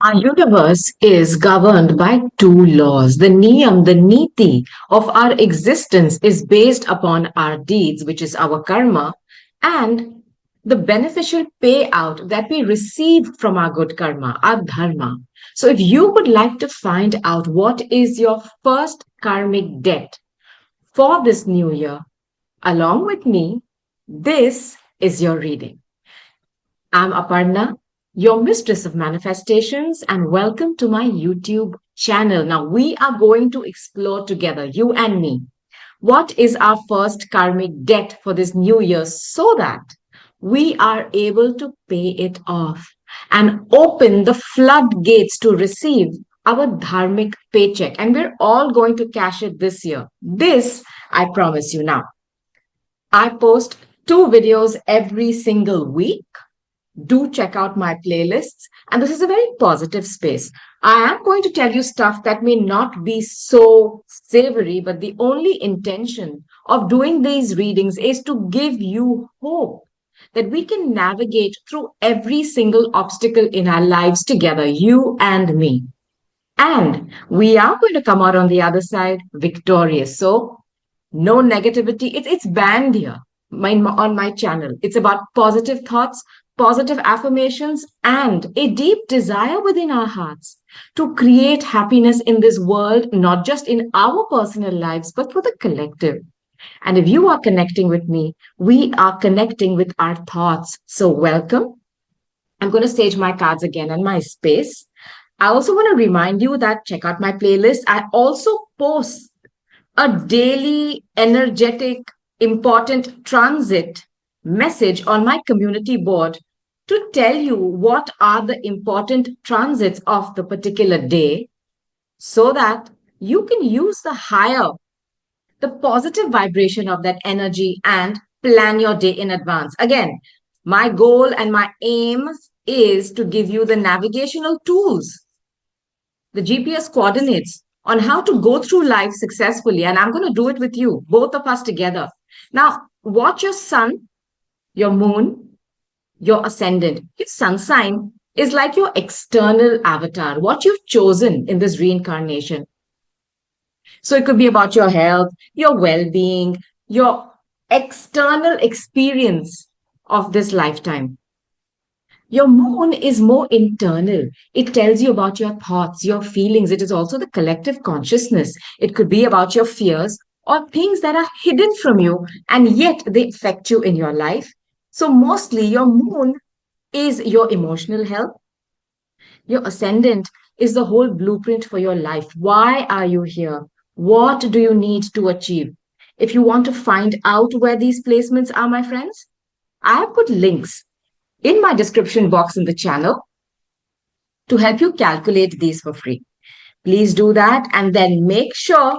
Our universe is governed by two laws. The niyam, the niti of our existence is based upon our deeds, which is our karma, and the beneficial payout that we receive from our good karma, our dharma. So if you would like to find out what is your first karmic debt for this new year, along with me, this is your reading. I'm Aparna, your mistress of manifestations, and welcome to my YouTube channel. Now, we are going to explore together, you and me, what is our first karmic debt for this new year so that we are able to pay it off and open the floodgates to receive our dharmic paycheck. And we're all going to cash it this year. This, I promise you now. I post 2 videos every single week. Do check out my playlists. And this is a very positive space. I am going to tell you stuff that may not be so savory, but the only intention of doing these readings is to give you hope that we can navigate through every single obstacle in our lives together, you and me. And we are going to come out on the other side victorious. So no negativity. It's banned here on my channel. It's about positive thoughts, positive affirmations, and a deep desire within our hearts to create happiness in this world, not just in our personal lives, but for the collective. And if you are connecting with me, we are connecting with our thoughts. So welcome. I'm going to stage my cards again and my space. I also want to remind you that check out my playlist. I also post a daily, energetic, important transit message on my community board to tell you what are the important transits of the particular day so that you can use the positive vibration of that energy and plan your day in advance. Again, my goal and my aim is to give you the navigational tools, the GPS coordinates on how to go through life successfully. And I'm going to do it with you, both of us together. Now, watch your sun, your moon, your ascendant. Your sun sign is like your external avatar, what you've chosen in this reincarnation. So it could be about your health, your well being, your external experience of this lifetime. Your moon is more internal. It tells you about your thoughts, your feelings. It is also the collective consciousness. It could be about your fears or things that are hidden from you and yet they affect you in your life. So, mostly your moon is your emotional health. Your ascendant is the whole blueprint for your life. Why are you here? What do you need to achieve? If you want to find out where these placements are, my friends, I have put links in my description box in the channel to help you calculate these for free. Please do that and then make sure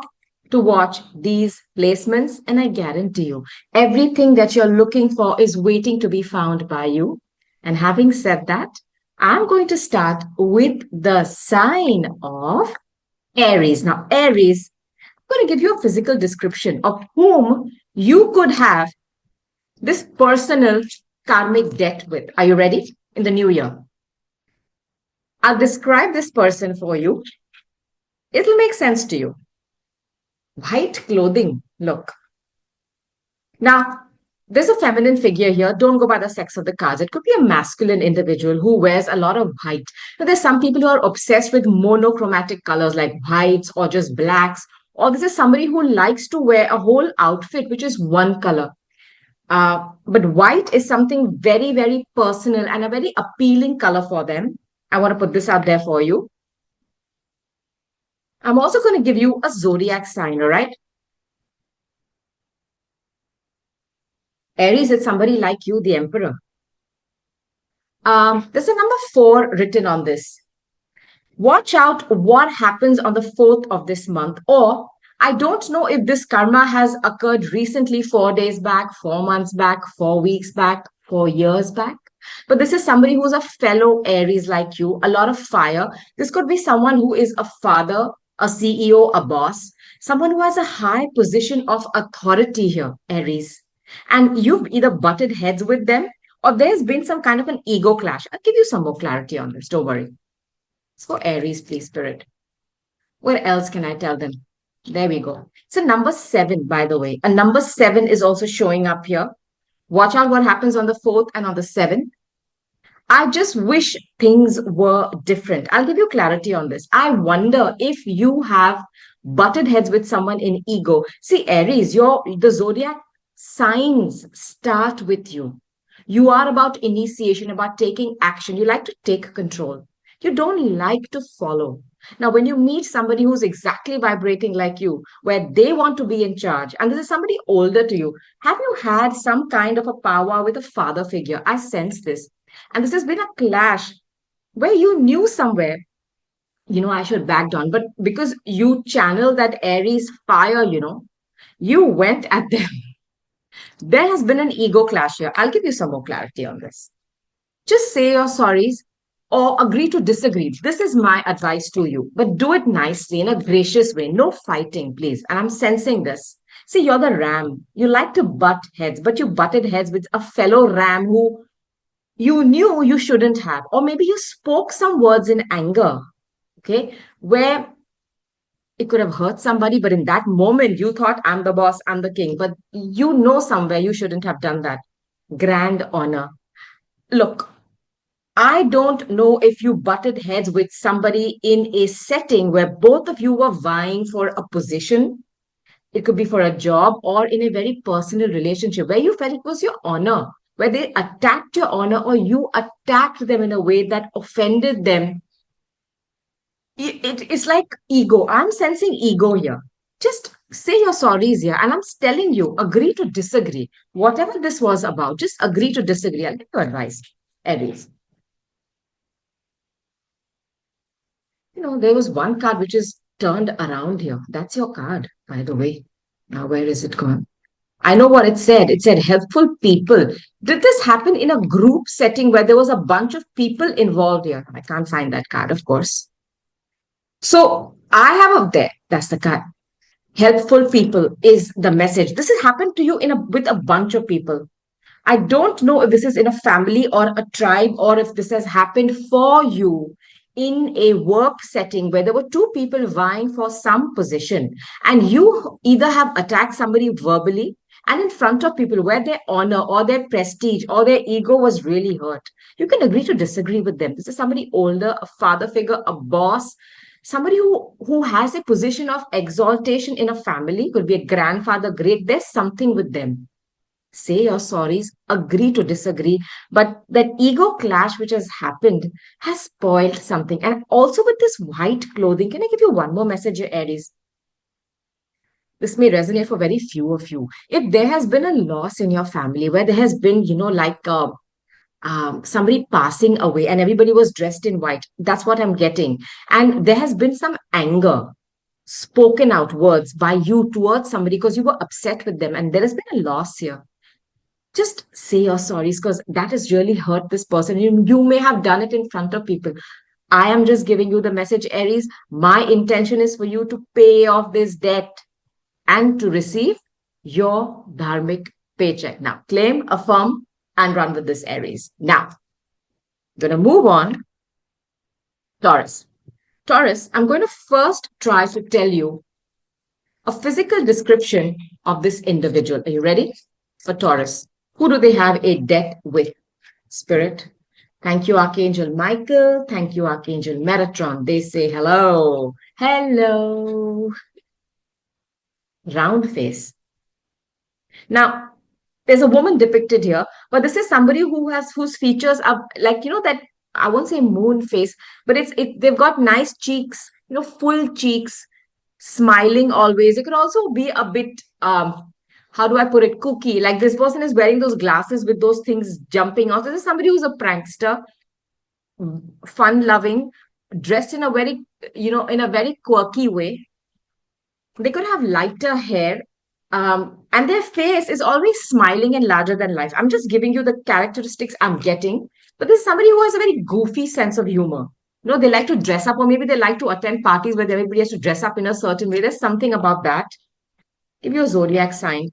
to watch these placements. And I guarantee you, everything that you're looking for is waiting to be found by you. And having said that, I'm going to start with the sign of Aries. Now, Aries, I'm going to give you a physical description of whom you could have this personal karmic debt with. Are you ready? In the new year, I'll describe this person for you. It'll make sense to you. White clothing, look. Now, there's a feminine figure here. Don't go by the sex of the cards. It could be a masculine individual who wears a lot of white. Now, there's some people who are obsessed with monochromatic colors like whites or just blacks. Or this is somebody who likes to wear a whole outfit, which is one color. But white is something very, very personal and a very appealing color for them. I want to put this out there for you. I'm also going to give you a zodiac sign, all right? Aries is somebody like you, the emperor. There's a number 4 written on this. Watch out what happens on the 4th of this month. Or I don't know if this karma has occurred recently, 4 days back, 4 months back, 4 weeks back, 4 years back. But this is somebody who's a fellow Aries like you, a lot of fire. This could be someone who is a father, a CEO, a boss, someone who has a high position of authority here, Aries. And you've either butted heads with them or there's been some kind of an ego clash. I'll give you some more clarity on this. Don't worry. So Aries, please, Spirit. What else can I tell them? There we go. So number 7, by the way. A number 7 is also showing up here. Watch out what happens on the 4th and on the 7th. I just wish things were different. I'll give you clarity on this. I wonder if you have butted heads with someone in ego. See, Aries, the zodiac signs start with you. You are about initiation, about taking action. You like to take control. You don't like to follow. Now, when you meet somebody who's exactly vibrating like you, where they want to be in charge, and this is somebody older to you, have you had some kind of a power with a father figure? I sense this. And this has been a clash where you knew somewhere, I should back down. But because you channel that Aries fire, you went at them. There has been an ego clash here. I'll give you some more clarity on this. Just say your sorries or agree to disagree. This is my advice to you, but do it nicely in a gracious way. No fighting, please. And I'm sensing this. See, you're the ram. You like to butt heads, but you butted heads with a fellow ram who you knew you shouldn't have, or maybe you spoke some words in anger, okay, where it could have hurt somebody, but in that moment you thought, I'm the boss, I'm the king, but somewhere you shouldn't have done that. Grand honor. Look, I don't know if you butted heads with somebody in a setting where both of you were vying for a position. It could be for a job or in a very personal relationship where you felt it was your honor, where they attacked your honor or you attacked them in a way that offended them. It's like ego. I'm sensing ego here. Just say your sorries here. And I'm telling you, agree to disagree. Whatever this was about, just agree to disagree. I'll give you advice, Aries. There was one card which is turned around here. That's your card, by the way. Now, where is it gone? I know what it said. It said helpful people. Did this happen in a group setting where there was a bunch of people involved here? I can't find that card, of course. So I have up there. That's the card. Helpful people is the message. This has happened to you with a bunch of people. I don't know if this is in a family or a tribe or if this has happened for you in a work setting where there were two people vying for some position and you either have attacked somebody verbally and in front of people where their honor or their prestige or their ego was really hurt. You can agree to disagree with them. This is somebody older, a father figure, a boss, somebody who has a position of exaltation in a family, could be a grandfather, great. There's something with them. Say your sorries, agree to disagree, but that ego clash which has happened has spoiled something. And also with this white clothing, can I give you one more message, Aries? This may resonate for very few of you. If there has been a loss in your family where there has been, somebody passing away and everybody was dressed in white, that's what I'm getting. And there has been some anger, spoken out words by you towards somebody because you were upset with them and there has been a loss here. Just say your sorries because that has really hurt this person. You may have done it in front of people. I am just giving you the message, Aries. My intention is for you to pay off this debt and to receive your dharmic paycheck. Now, claim, affirm, and run with this, Aries. Now, I'm going to move on. Taurus. Taurus, I'm going to first try to tell you a physical description of this individual. Are you ready? For Taurus. Who do they have a debt with? Spirit. Thank you, Archangel Michael. Thank you, Archangel Metatron. They say hello. Hello. Round face. Now, there's a woman depicted here, but this is somebody whose features are like, that I won't say moon face, but they've got nice cheeks, full cheeks, smiling always. It could also be a bit how do I put it, kooky. Like this person is wearing those glasses with those things jumping off. This is somebody who's a prankster, fun loving, dressed in a very, in a very quirky way. They could have lighter hair. And their face is always smiling and larger than life. I'm just giving you the characteristics I'm getting. But this is somebody who has a very goofy sense of humor. They like to dress up, or maybe they like to attend parties where everybody has to dress up in a certain way. There's something about that. Give you a zodiac sign.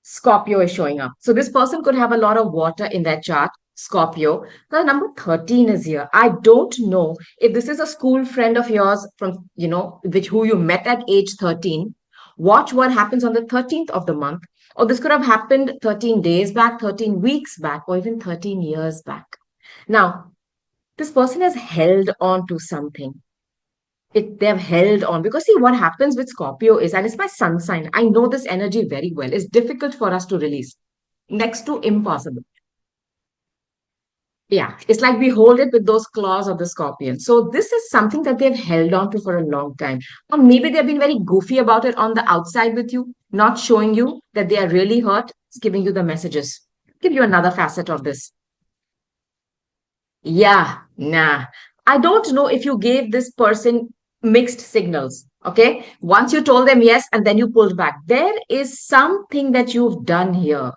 Scorpio is showing up. So this person could have a lot of water in their chart. Scorpio. The number 13 is here. I don't know if this is a school friend of yours from, which who you met at age 13. Watch what happens on the 13th of the month. Or this could have happened 13 days back, 13 weeks back, or even 13 years back. Now, this person has held on to something. They've held on because see what happens with Scorpio is, and it's my sun sign. I know this energy very well. It's difficult for us to release, next to impossible. Yeah, it's like we hold it with those claws of the scorpion. So this is something that they've held on to for a long time. Or maybe they've been very goofy about it on the outside with you, not showing you that they are really hurt. It's giving you the messages. Give you another facet of this. Yeah, nah. I don't know if you gave this person mixed signals. Okay. Once you told them yes, and then you pulled back. There is something that you've done here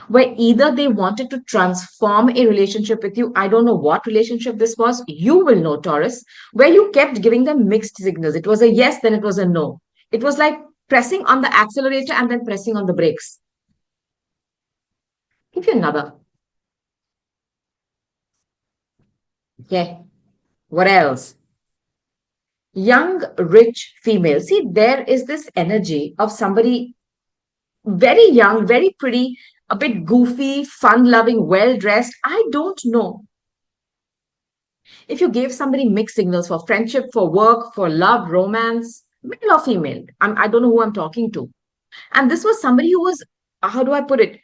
where either they wanted to transform a relationship with you. I don't know what relationship this was. You will know, Taurus, where you kept giving them mixed signals. It was a yes, then it was a no. It was like pressing on the accelerator and then pressing on the brakes. Give you another. Okay. What else? Young, rich female. See, there is this energy of somebody very young, very pretty, a bit goofy, fun loving, well dressed. I don't know if you gave somebody mixed signals for friendship, for work, for love, romance, male or female. I don't know who I'm talking to. And this was somebody who was, how do I put it?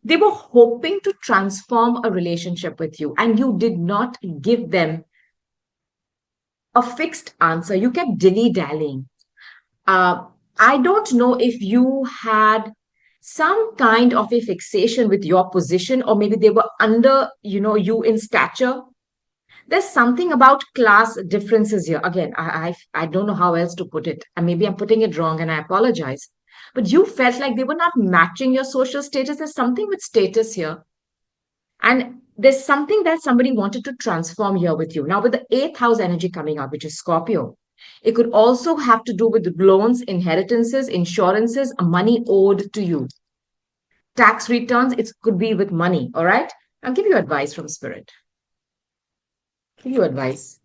They were hoping to transform a relationship with you, and you did not give them a fixed answer. You kept dilly dallying. Uh, I don't know if you had some kind of a fixation with your position, or maybe they were under, you in stature. There's something about class differences here. Again, I don't know how else to put it. And maybe I'm putting it wrong and I apologize. But you felt like they were not matching your social status. There's something with status here. And there's something that somebody wanted to transform here with you. Now, with the eighth house energy coming up, which is Scorpio, it could also have to do with loans, inheritances, insurances, money owed to you. Tax returns, it could be with money. All right. I'll give you advice from Spirit. Give you advice.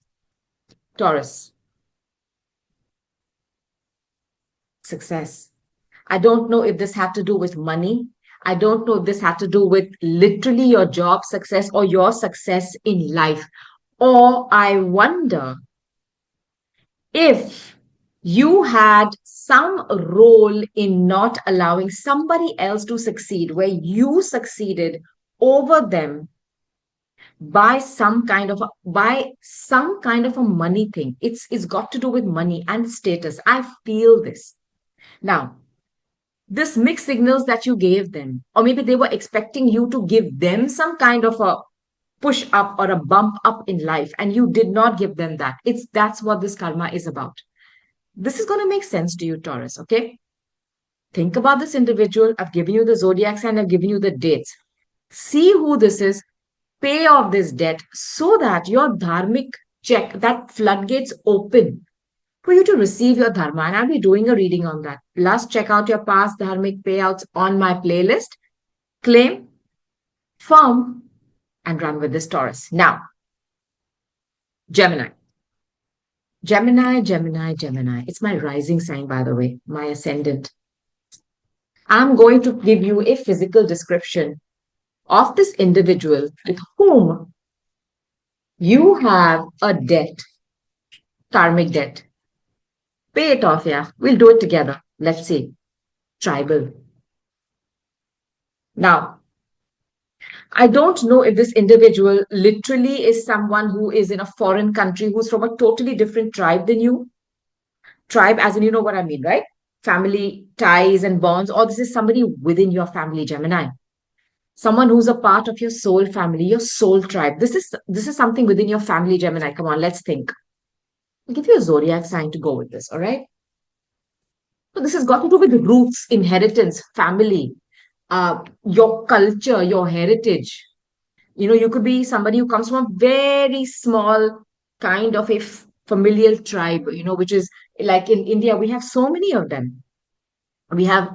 Taurus, success. I don't know if this had to do with money. I don't know if this had to do with literally your job success or your success in life. Or I wonder if you had some role in not allowing somebody else to succeed, where you succeeded over them by some kind of a money thing. It's got to do with money and status. I feel this. Now, this mixed signals that you gave them, or maybe they were expecting you to give them some kind of a push up or a bump up in life, and you did not give them that. That's what this karma is about. This is going to make sense to you, Taurus. Okay, think about this individual. I've given you the zodiac sign, I've given you the dates. See who this is, pay off this debt so that your dharmic check, that floodgates open for you to receive your dharma. And I'll be doing a reading on that. Plus, check out your past dharmic payouts on my playlist. Claim, firm, and run with this, Taurus. Now, Gemini. Gemini, Gemini, Gemini. It's my rising sign, by the way, my ascendant. I'm going to give you a physical description of this individual with whom you have a debt, karmic debt. Pay it off, yeah. We'll do it together. Let's see. Tribal. Now, I don't know if this individual literally is someone who is in a foreign country, who's from a totally different tribe than you. Tribe, as in, you know what I mean, right? Family ties and bonds, or this is somebody within your family, Gemini. Someone who's a part of your soul family, your soul tribe. This is something within your family, Gemini. Come on, let's think. I'll give you a zodiac sign to go with this, all right? So this has got to do with roots, inheritance, family, your culture, your heritage. You could be somebody who comes from a very small kind of a familial tribe, which is like in India, we have so many of them. We have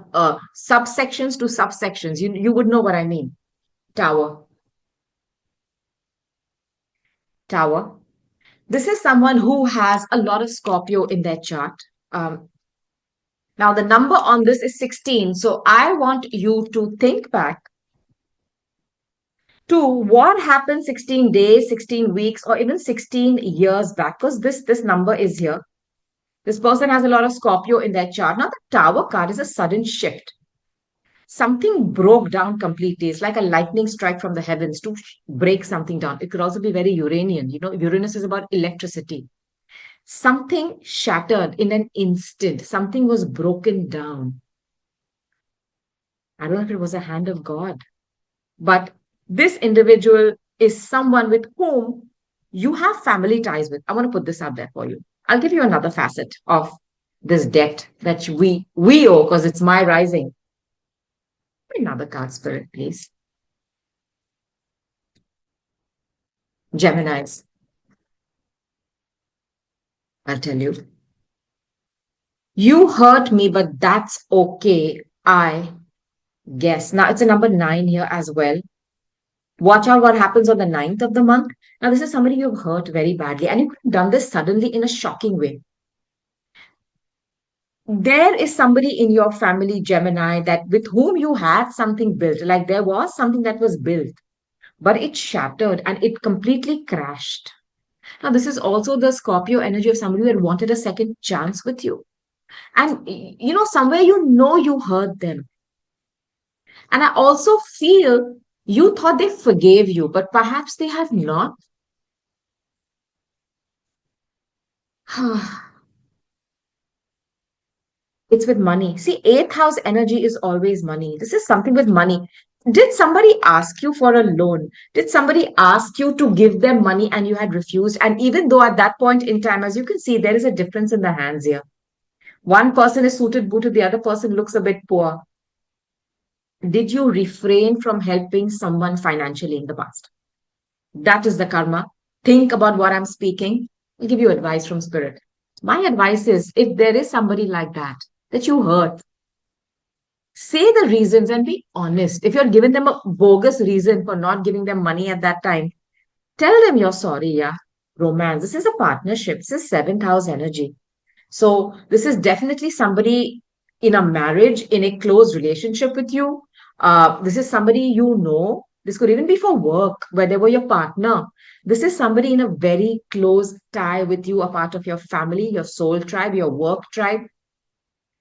subsections to subsections. You would know what I mean. Tower. Tower. This is someone who has a lot of Scorpio in their chart. Um, Now, the number on this is 16. So I want you to think back to what happened 16 days, 16 weeks, or even 16 years back, because this number is here. This person has a lot of Scorpio in their chart. Now, the Tower card is a sudden shift. Something broke down completely. It's like a lightning strike from the heavens to break something down. It could also be very Uranian. You know, Uranus is about electricity. Something shattered in an instant. Something was broken down. I don't know if it was a hand of God, but this individual is someone with whom you have family ties with. I want to put this out there for you. I'll give you another facet of this debt that we owe because it's my rising. Another card, Spirit, please. Geminis. I'll tell you. You hurt me, but that's okay. I guess. Now it's a number 9 here as well. Watch out what happens on the 9th of the month. Now, this is somebody you've hurt very badly, and you could have done this suddenly in a shocking way. There is somebody in your family, Gemini, that with whom you had something built, like there was something that was built, but it shattered and it completely crashed. Now, this is also the Scorpio energy of somebody who had wanted a second chance with you. And you know, somewhere you know you hurt them. And I also feel you thought they forgave you, but perhaps they have not. It's with money. See, eighth house energy is always money. This is something with money. Did somebody ask you for a loan? Did somebody ask you to give them money and you had refused? And even though at that point in time, as you can see, there is a difference in the hands here. One person is suited booted, the other person looks a bit poor. Did you refrain from helping someone financially in the past? That is the karma. Think about what I'm speaking. I'll give you advice from spirit. My advice is if there is somebody like that you hurt, say the reasons and be honest. If you're giving them a bogus reason for not giving them money at that time, tell them you're sorry, yeah. Romance. This is a partnership. This is seventh house energy. So this is definitely somebody in a marriage, in a close relationship with you. This is somebody you know. This could even be for work, where they were your partner. This is somebody in a very close tie with you, a part of your family, your soul tribe, your work tribe.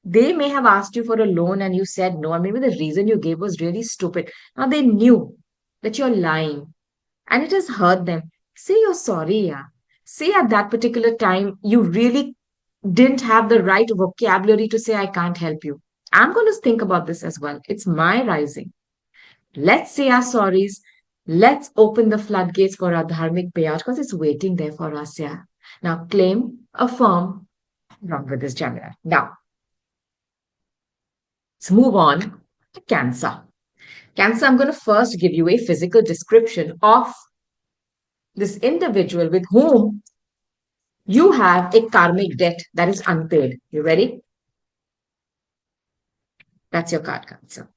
They may have asked you for a loan and you said no, and maybe the reason you gave was really stupid. Now they knew that you're lying and it has hurt them. Say you're sorry, yeah. Say at that particular time you really didn't have the right vocabulary to say, I can't help you. I'm going to think about this as well. It's my rising. Let's say our sorries. Let's open the floodgates for our dharmic payout because it's waiting there for us, yeah. Now claim, affirm, run with this Gemini. Now, let's move on to Cancer. Cancer, I'm going to first give you a physical description of this individual with whom you have a karmic debt that is unpaid. You ready? That's your card, Cancer.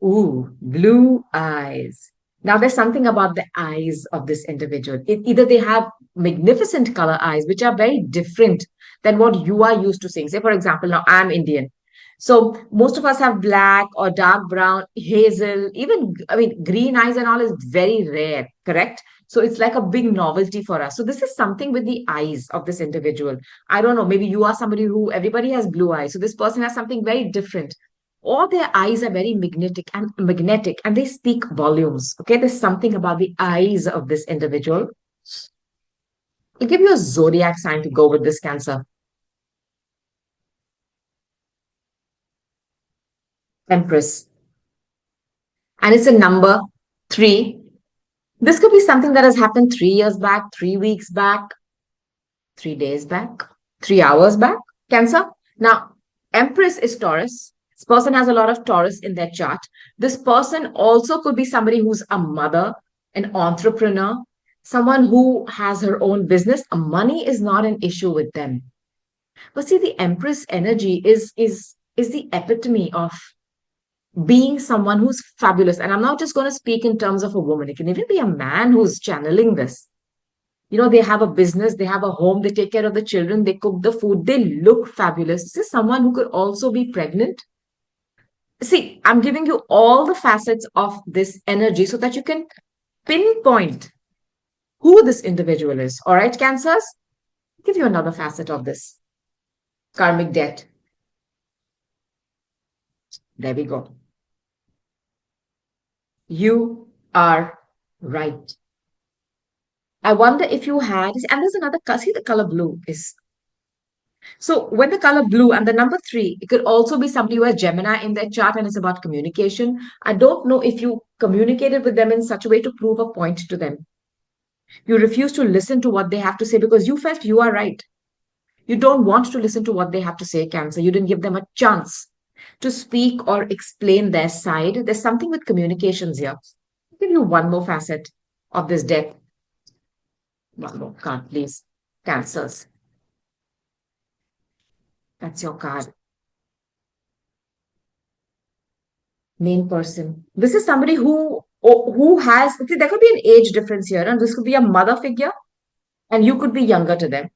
Ooh, blue eyes. Now, there's something about the eyes of this individual. Either they have magnificent color eyes, which are very different than what you are used to seeing. Say, for example, now I'm Indian. So most of us have black or dark brown, hazel, even, I mean, green eyes and all is very rare, correct? So it's like a big novelty for us. So this is something with the eyes of this individual. I don't know, maybe you are somebody who everybody has blue eyes. So this person has something very different, or their eyes are very magnetic and they speak volumes. Okay, there's something about the eyes of this individual. I'll give you a zodiac sign to go with this Cancer. Empress. And it's a number 3. This could be something that has happened 3 years back, 3 weeks back, 3 days back, 3 hours back. Cancer. Now, Empress is Taurus. This person has a lot of Taurus in their chart. This person also could be somebody who's a mother, an entrepreneur, someone who has her own business. Money is not an issue with them. But see, the Empress energy is the epitome of being someone who's fabulous. And I'm not just going to speak in terms of a woman, it can even be a man who's channeling this. They have a business, they have a home, they take care of the children, they cook the food, they look fabulous. This is someone who could also be pregnant. See, I'm giving you all the facets of this energy so that you can pinpoint who this individual is. All right, Cancers? I'll give you another facet of this karmic debt. There we go. You are right. I wonder if you had, and there's another, see the color blue is. So when the color blue and the number 3, it could also be somebody who has Gemini in their chart and it's about communication. I don't know if you communicated with them in such a way to prove a point to them. You refuse to listen to what they have to say because you felt you are right. You don't want to listen to what they have to say, Cancer. You didn't give them a chance to speak or explain their side. There's something with communications here. I'll give you one more facet of this death. One more card, please. Cancers. That's your card. Main person. This is somebody who has, see, there could be an age difference here, and this could be a mother figure, and you could be younger to them.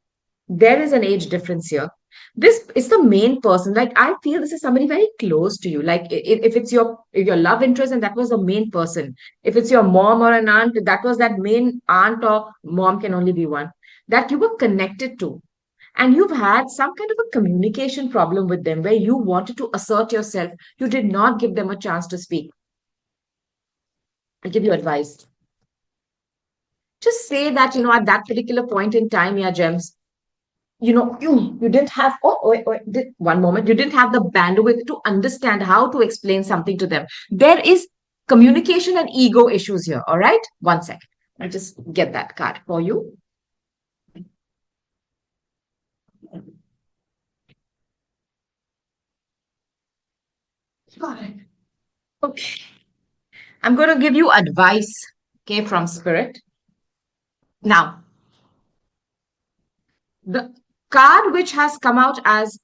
There is an age difference here. This is the main person. Like I feel this is somebody very close to you. Like if it's your love interest and that was the main person. If it's your mom or an aunt, that was that main aunt or mom can only be one that you were connected to. And you've had some kind of a communication problem with them where you wanted to assert yourself. You did not give them a chance to speak. I'll give you advice. Just say that, at that particular point in time, yeah, Gems, you didn't have, one moment, you didn't have the bandwidth to understand how to explain something to them. There is communication and ego issues here. All right. One second. I'll just get that card for you. Got it. Okay. I'm going to give you advice, okay, from Spirit. Now, the card which has come out as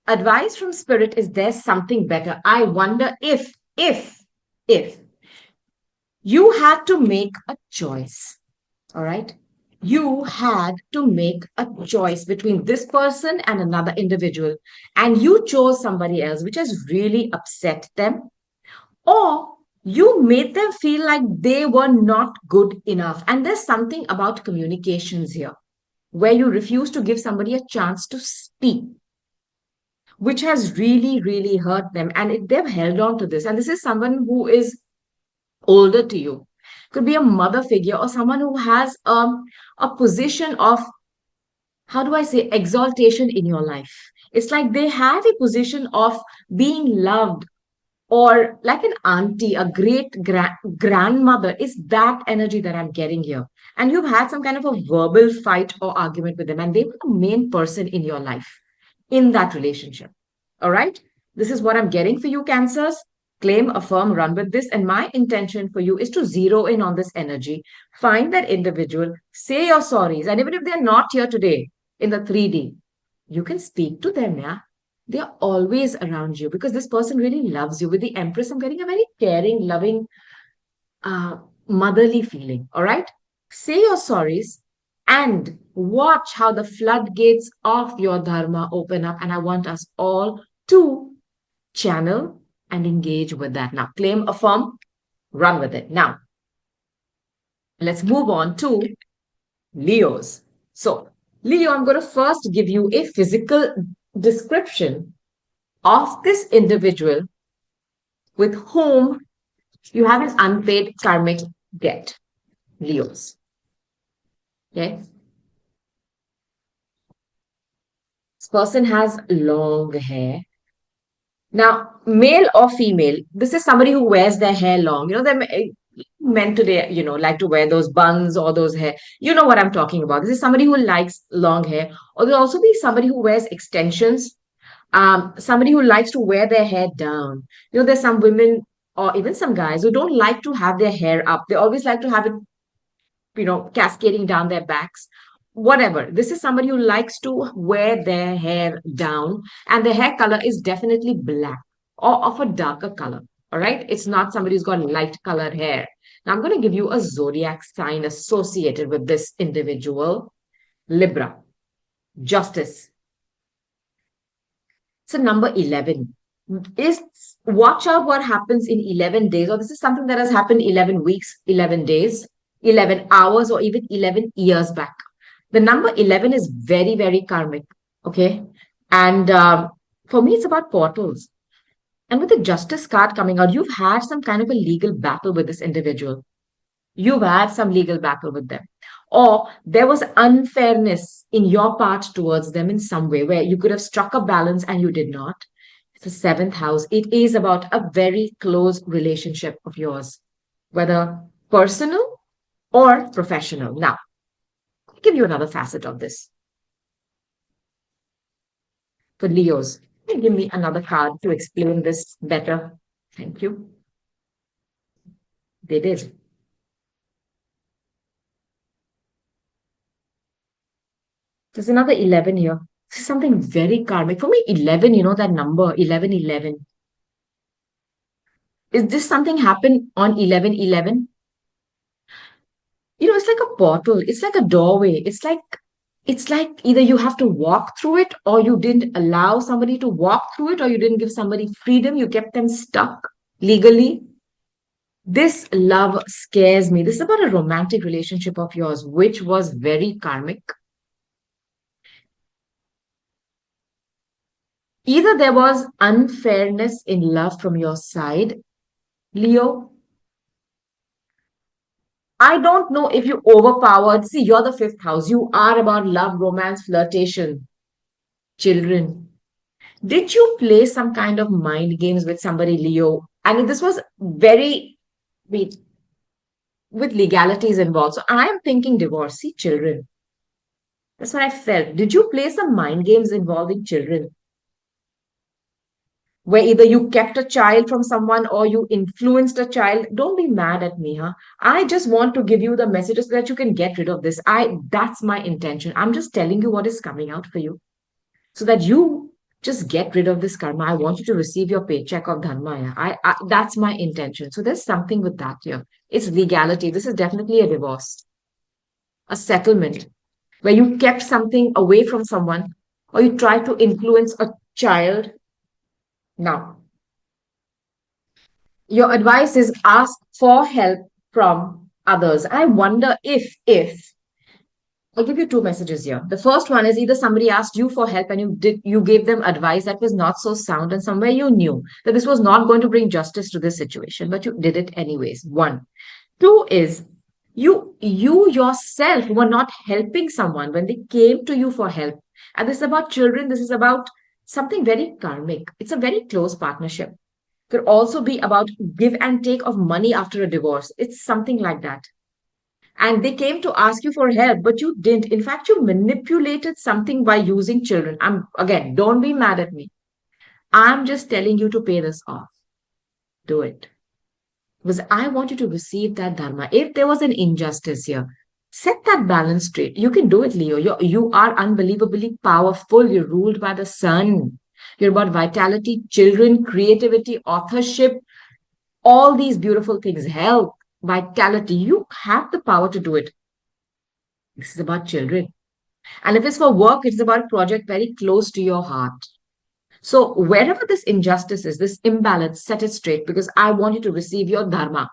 advice from Spirit is there's something better. I wonder if you had to make a choice, all right? You had to make a choice between this person and another individual, and you chose somebody else, which has really upset them, or you made them feel like they were not good enough. And there's something about communications here where you refuse to give somebody a chance to speak, which has really, really hurt them. And they've held on to this. And this is someone who is older to you. Could be a mother figure or someone who has a position of, how do I say, exaltation in your life. It's like they have a position of being loved, or like an auntie, a grandmother, is that energy that I'm getting here. And you've had some kind of a verbal fight or argument with them, and they were the main person in your life in that relationship. All right. This is what I'm getting for you, Cancers. Claim, affirm, run with this. And my intention for you is to zero in on this energy. Find that individual, say your sorries. And even if they're not here today in the 3D, you can speak to them, yeah? They're always around you because this person really loves you. With the Empress, I'm getting a very caring, loving, motherly feeling. All right. Say your sorries and watch how the floodgates of your dharma open up. And I want us all to channel and engage with that. Now, claim, affirm, run with it. Now, let's move on to Leos. So, Leo, I'm going to first give you a physical description of this individual with whom you have an unpaid karmic debt. Leos. Okay. This person has long hair. Now, male or female, this is somebody who wears their hair long. Men today, like to wear those buns or those hair. You know what I'm talking about. This is somebody who likes long hair. Or there'll also be somebody who wears extensions. Somebody who likes to wear their hair down. There's some women or even some guys who don't like to have their hair up. They always like to have it, cascading down their backs. Whatever. This is somebody who likes to wear their hair down, and their hair color is definitely black. or of a darker color. All right. It's not somebody who's got light colored hair. Now I'm going to give you a zodiac sign associated with this individual. Libra, justice. So number 11 is, watch out what happens in 11 days, or this is something that has happened 11 weeks, 11 days, 11 hours, or even 11 years back. The number 11 is very, very karmic. Okay. And for me, it's about portals. And with the justice card coming out, you've had some kind of a legal battle with this individual. You've had some legal battle with them. Or there was unfairness in your part towards them in some way where you could have struck a balance and you did not. It's the seventh house. It is about a very close relationship of yours, whether personal or professional. Now, I'll give you another facet of this. For Leos, can you give me another card to explain this better? Thank you. They did. There's another 11 here. This is something very karmic. For me, 11, that number, 1111. Is this something happen on 1111? It's like a portal. It's like a doorway. It's like either you have to walk through it or you didn't allow somebody to walk through it or you didn't give somebody freedom. You kept them stuck legally. This love scares me. This is about a romantic relationship of yours, which was very karmic. Either there was unfairness in love from your side, Leo. I don't know if you overpowered. See, you're the fifth house. You are about love, romance, flirtation, children. Did you play some kind of mind games with somebody, Leo? And this was very with legalities involved. So I am thinking divorce. See, children. That's what I felt. Did you play some mind games involving children? Where either you kept a child from someone or you influenced a child. Don't be mad at me, huh? I just want to give you the messages so that you can get rid of this. That's my intention. I'm just telling you what is coming out for you so that you just get rid of this karma. I want you to receive your paycheck of dharma. Yeah? That's my intention. So there's something with that here. It's legality. This is definitely a divorce, a settlement where you kept something away from someone or you tried to influence a child. Now, your advice is ask for help from others. I wonder if I'll give you two messages here. The first one is either somebody asked you for help and you gave them advice that was not so sound, and somewhere you knew that this was not going to bring justice to this situation, but you did it anyways. One. Two is you yourself were not helping someone when they came to you for help. And this is about children, this is about something very karmic. It's a very close partnership. Could also be about give and take of money after a divorce. It's something like that. And they came to ask you for help, but you didn't. In fact, you manipulated something by using children. Again, don't be mad at me. I'm just telling you to pay this off. Do it. Because I want you to receive that dharma. If there was an injustice here, set that balance straight. You can do it, Leo. You are unbelievably powerful. You're ruled by the sun. You're about vitality, children, creativity, authorship, all these beautiful things, health, vitality. You have the power to do it. This is about children. And if it's for work, it's about a project very close to your heart. So wherever this injustice is, this imbalance, set it straight because I want you to receive your dharma.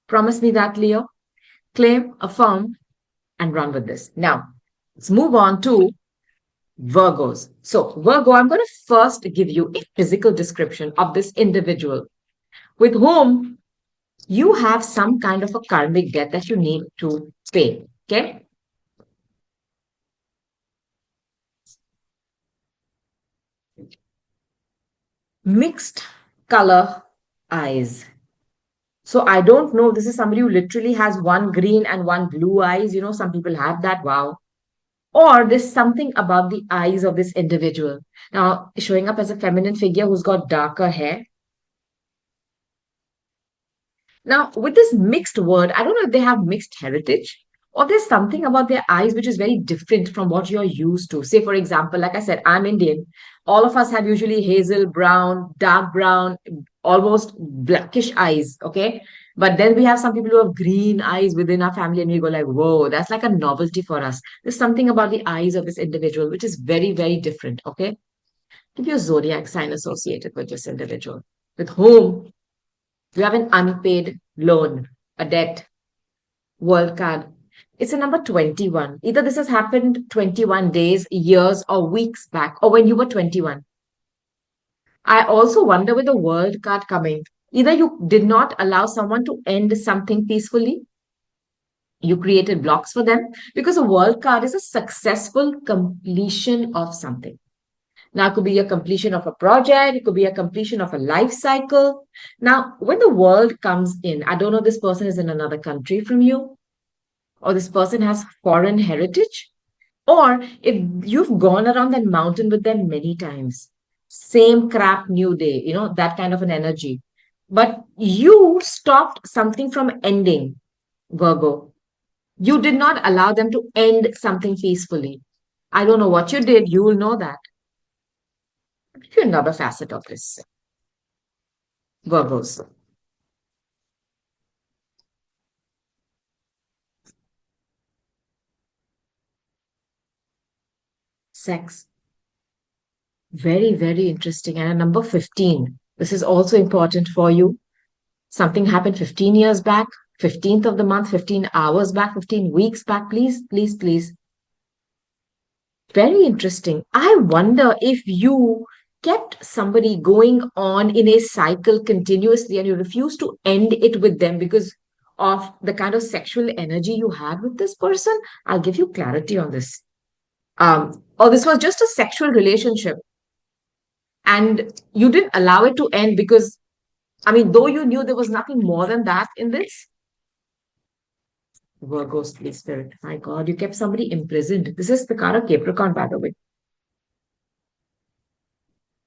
Promise me that, Leo. Claim, affirm, and run with this. Now, let's move on to Virgos. So, Virgo, I'm going to first give you a physical description of this individual with whom you have some kind of a karmic debt that you need to pay. Okay? Mixed color eyes. So I don't know. This is somebody who literally has one green and one blue eyes. Some people have that. Wow. Or there's something about the eyes of this individual. Now, showing up as a feminine figure who's got darker hair. Now, with this mixed word, I don't know if they have mixed heritage or there's something about their eyes which is very different from what you're used to. Say, for example, like I said, I'm Indian. All of us have usually hazel brown, dark brown, almost blackish eyes. Okay. But then we have some people who have green eyes within our family, and we go like, whoa, that's like a novelty for us. There's something about the eyes of this individual which is very, very different. Okay. Give your zodiac sign associated with this individual, with whom you have an unpaid loan, a debt, world card. It's a number 21. Either this has happened 21 days, years, or weeks back, or when you were 21. I also wonder with the world card coming, either you did not allow someone to end something peacefully, you created blocks for them, because a world card is a successful completion of something. Now, it could be a completion of a project, it could be a completion of a life cycle. Now, when the world comes in, I don't know, this person is in another country from you, or this person has foreign heritage, or if you've gone around that mountain with them many times, same crap, new day, that kind of an energy. But you stopped something from ending, Virgo. You did not allow them to end something peacefully. I don't know what you did. You will know that. I'll give you another facet of this, Virgos. Sex. Very, very interesting. And number 15. This is also important for you. Something happened 15 years back, 15th of the month, 15 hours back, 15 weeks back. Please, please, please. Very interesting. I wonder if you kept somebody going on in a cycle continuously and you refuse to end it with them because of the kind of sexual energy you had with this person. I'll give you clarity on this. Or this was just a sexual relationship and you didn't allow it to end because, I mean, though you knew there was nothing more than that in this. Virgo's please, spirit. My God, you kept somebody imprisoned. This is the card of Capricorn, by the way.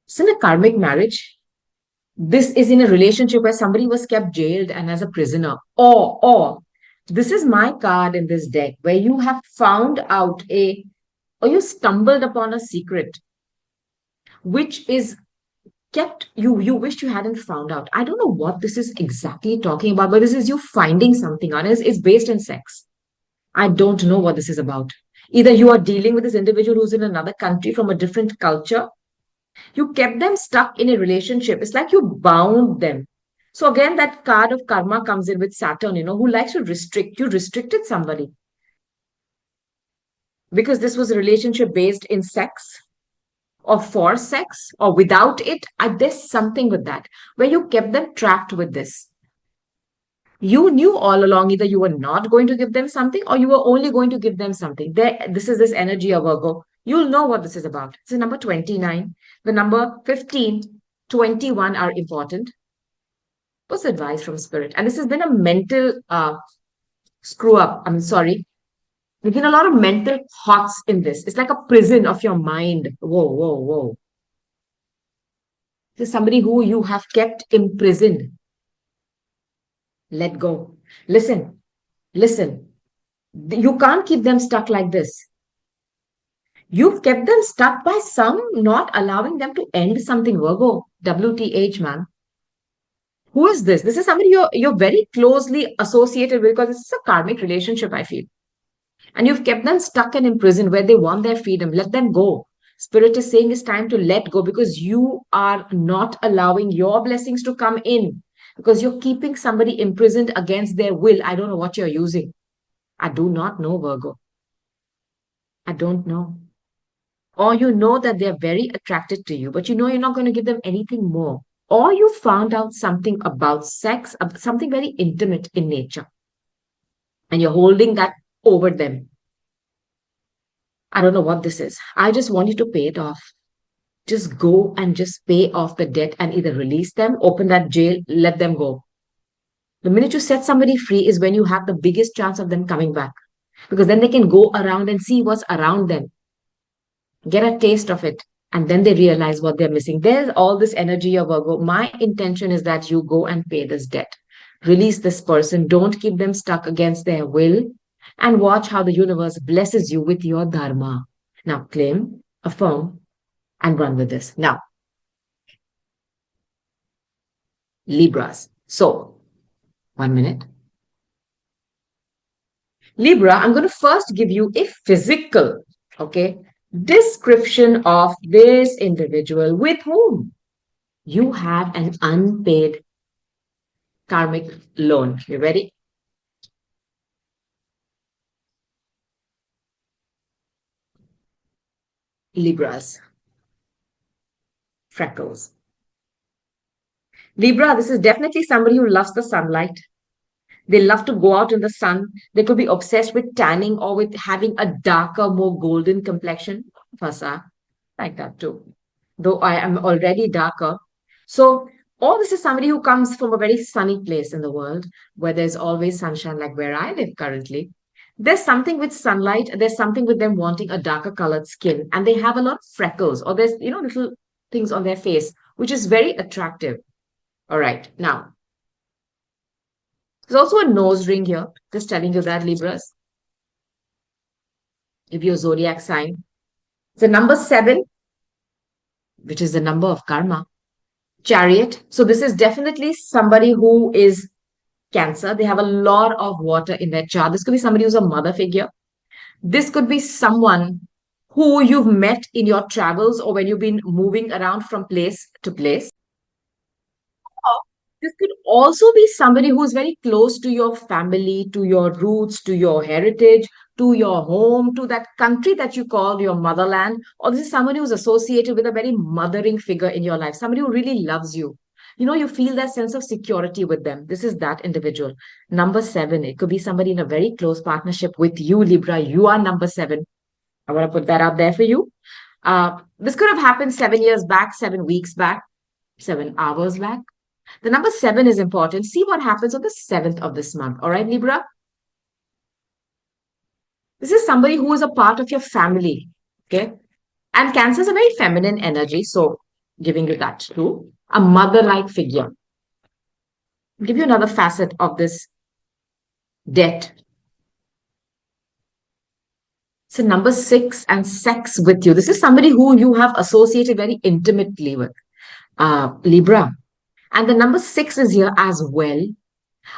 It's in a karmic marriage. This is in a relationship where somebody was kept jailed and as a prisoner. Or this is my card in this deck where you have found out or you stumbled upon a secret which is kept you wished you hadn't found out. I don't know what this is exactly talking about, but this is you finding something on it. It's based in sex. I don't know what this is about. Either you are dealing with this individual who's in another country from a different culture. You kept them stuck in a relationship. It's like you bound them. So again, that card of karma comes in with Saturn, who likes to restrict. You restricted somebody because this was a relationship based in sex or for sex or without it. There's something with that where you kept them trapped with this. You knew all along either you were not going to give them something or you were only going to give them something. This is this energy of Virgo. You'll know what this is about. This is number 29. The number 15, 21 are important. What's advice from spirit? And this has been a mental screw up. I'm sorry. There's been a lot of mental thoughts in this. It's like a prison of your mind. Whoa, whoa, whoa. This is somebody who you have kept imprisoned. Let go. Listen. You can't keep them stuck like this. You've kept them stuck by some not allowing them to end something, Virgo. WTH, man. Who is this? This is somebody you're very closely associated with because this is a karmic relationship, I feel. And you've kept them stuck and imprisoned where they want their freedom. Let them go. Spirit is saying it's time to let go because you are not allowing your blessings to come in because you're keeping somebody imprisoned against their will. I don't know what you're using. I do not know, Virgo. I don't know. Or you know that they're very attracted to you, but you know you're not going to give them anything more. Or you found out something about sex, something very intimate in nature, and you're holding that over them. I don't know what this is. I just want you to pay it off. Just go and just pay off the debt and either release them, open that jail, let them go. The minute you set somebody free is when you have the biggest chance of them coming back because then they can go around and see what's around them, get a taste of it, and then they realize what they're missing. There's all this energy of Virgo. My intention is that you go and pay this debt. Release this person. Don't keep them stuck against their will. and watch how the universe blesses you with your dharma. Now, claim, affirm, and run with this. Now, Libras. So, 1 minute. Libra, I'm going to first give you a physical, okay, description of this individual with whom you have an unpaid karmic loan. You ready? Libras, freckles. Libra, this is definitely somebody who loves the sunlight. They love to go out in the sun. They could be obsessed with tanning or with having a darker, more golden complexion. Fasa, like that too. Though I am already darker. So, all this is somebody who comes from a very sunny place in the world where there's always sunshine, like where I live currently. There's something with sunlight, there's something with them wanting a darker colored skin, and they have a lot of freckles, or there's, little things on their face, which is very attractive. All right, now, there's also a nose ring here, just telling you that, Libras, if you're zodiac sign. The number 7, which is the number of karma, chariot. So this is definitely somebody who is Cancer. They have a lot of water in their chart. This could be somebody who's a mother figure. This could be someone who you've met in your travels or when you've been moving around from place to place. This could also be somebody who's very close to your family, to your roots, to your heritage, to your home, to that country that you call your motherland. Or this is somebody who's associated with a very mothering figure in your life, somebody who really loves you. You feel that sense of security with them. This is that individual. Number 7, it could be somebody in a very close partnership with you, Libra. You are number 7. I want to put that out there for you. This could have happened 7 years back, 7 weeks back, 7 hours back. The number 7 is important. See what happens on the 7th of this month. All right, Libra? This is somebody who is a part of your family. Okay. And Cancer is a very feminine energy. So, giving you that too. A mother like figure. I'll give you another facet of this debt. So, number 6 and sex with you. This is somebody who you have associated very intimately with. Libra. And the number 6 is here as well.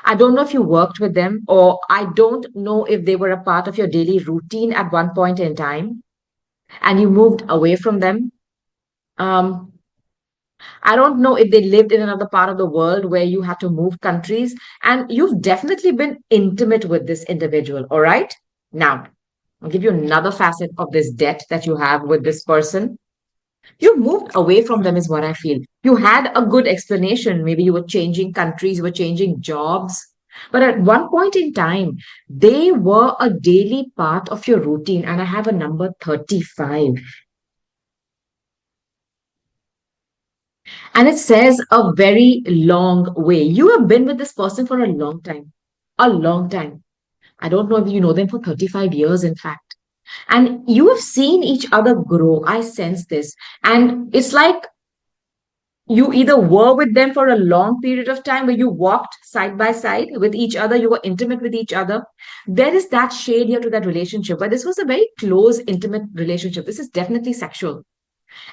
I don't know if you worked with them, or I don't know if they were a part of your daily routine at one point in time and you moved away from them. Um, I don't know if they lived in another part of the world where you had to move countries, and you've definitely been intimate with this individual. All right. Now, I'll give you another facet of this debt that you have with this person. You moved away from them, is what I feel. You had a good explanation. Maybe you were changing countries, you were changing jobs. But at one point in time, they were a daily part of your routine. And I have a number 35. And it says a very long way. You have been with this person for a long time. A long time. I don't know if you know them for 35 years, in fact. And you have seen each other grow. I sense this. And it's like you either were with them for a long period of time where you walked side by side with each other, you were intimate with each other. There is that shade here to that relationship where this was a very close, intimate relationship. This is definitely sexual.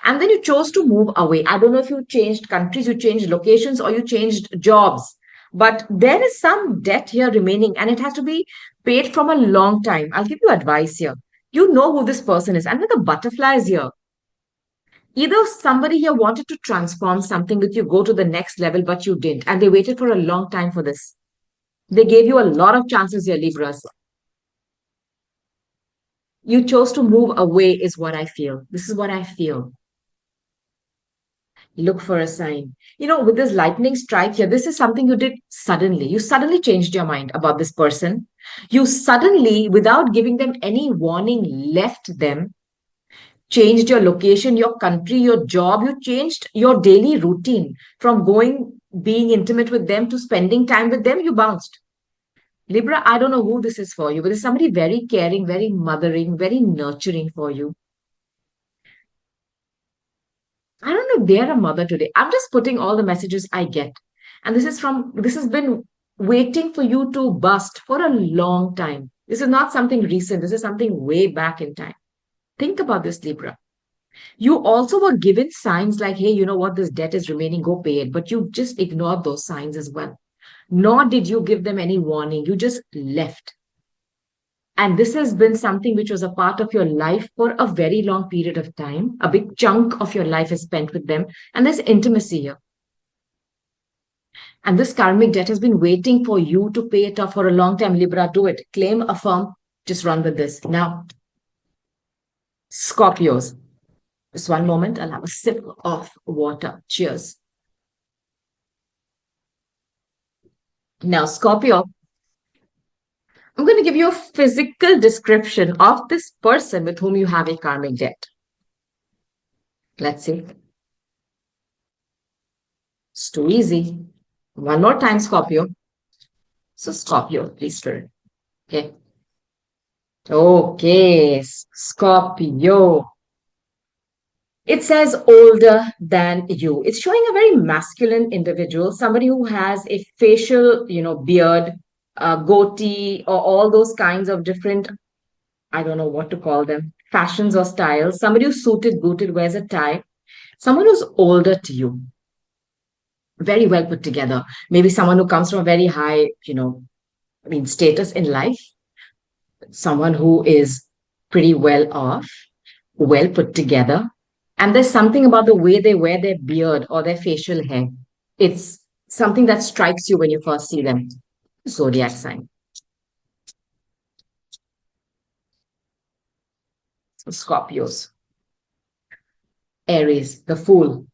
And then you chose to move away. I don't know if you changed countries, you changed locations, or you changed jobs. But there is some debt here remaining, and it has to be paid from a long time. I'll give you advice here. You know who this person is. And with the butterflies here, either somebody here wanted to transform something with you, go to the next level, but you didn't. And they waited for a long time for this. They gave you a lot of chances here, Libras. You chose to move away, is what I feel. This is what I feel. Look for a sign. With this lightning strike here, this is something you did suddenly. You suddenly changed your mind about this person. You suddenly, without giving them any warning, left them, changed your location, your country, your job. You changed your daily routine from being intimate with them to spending time with them. You bounced. Libra, I don't know who this is for you, but there's somebody very caring, very mothering, very nurturing for you. I don't know if they're a mother today. I'm just putting all the messages I get. And this has been waiting for you to bust for a long time. This is not something recent. This is something way back in time. Think about this, Libra. You also were given signs like, hey, you know what, this debt is remaining, go pay it. But you just ignored those signs as well. Nor did you give them any warning. You just left. And this has been something which was a part of your life for a very long period of time. A big chunk of your life is spent with them. And there's intimacy here. And this karmic debt has been waiting for you to pay it off for a long time. Libra, do it. Claim, affirm, just run with this. Now, Scorpios. Just one moment. I'll have a sip of water. Cheers. Now, Scorpio, I'm going to give you a physical description of this person with whom you have a karmic debt. Let's see. It's too easy. One more time, Scorpio. So, Scorpio, please turn. Okay. Okay, Scorpio. It says older than you. It's showing a very masculine individual, somebody who has a facial, beard, goatee, or all those kinds of different, I don't know what to call them, fashions or styles. Somebody who's suited, booted, wears a tie. Someone who's older to you. Very well put together. Maybe someone who comes from a very high, status in life. Someone who is pretty well off, well put together. And there's something about the way they wear their beard or their facial hair. It's something that strikes you when you first see them. Zodiac sign. Scorpios. Aries, the fool.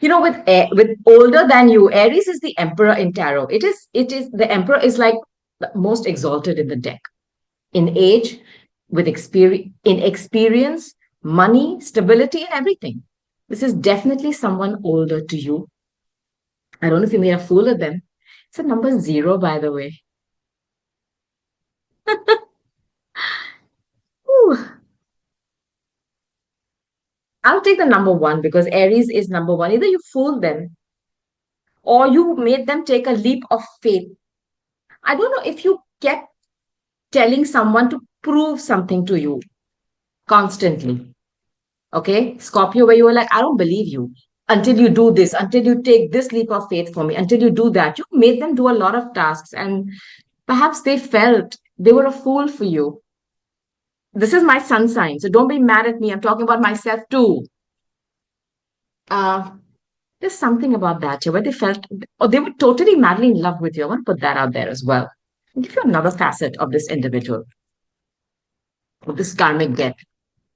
With older than you, Aries is the emperor in tarot. It is the emperor is like the most exalted in the deck. In age, in experience, money, stability, and everything. This is definitely someone older to you. I don't know if you made a fool of them. It's a number 0, by the way. I'll take the number 1 because Aries is number 1. Either you fooled them or you made them take a leap of faith. I don't know if you kept telling someone to prove something to you constantly. Okay, Scorpio, where you were like, I don't believe you until you do this, until you take this leap of faith for me, until you do that. You made them do a lot of tasks, and perhaps they felt they were a fool for you. This is my sun sign, so don't be mad at me. I'm talking about myself too. There's something about that where they felt, or they were totally madly in love with you. I want to put that out there as well. I'll give you another facet of this individual, of this karmic debt.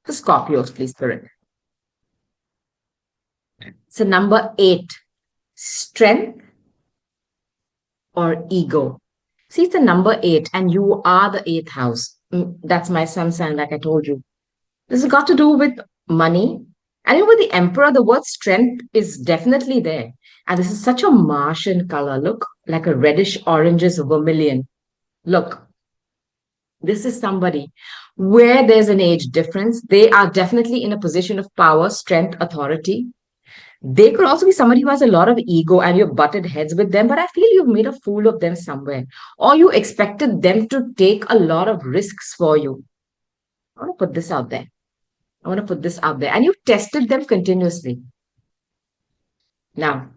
The Scorpios, please, Spirit. So number 8, strength or ego. See, it's a number 8, and you are the 8th house. That's my sun sign, like I told you. This has got to do with money. And with the emperor, the word strength is definitely there. And this is such a Martian color. Look, like a reddish oranges vermilion. Look, this is somebody where there's an age difference. They are definitely in a position of power, strength, authority. They could also be somebody who has a lot of ego and you've butted heads with them, but I feel you've made a fool of them somewhere. Or you expected them to take a lot of risks for you. I want to put this out there. And you tested them continuously. Now,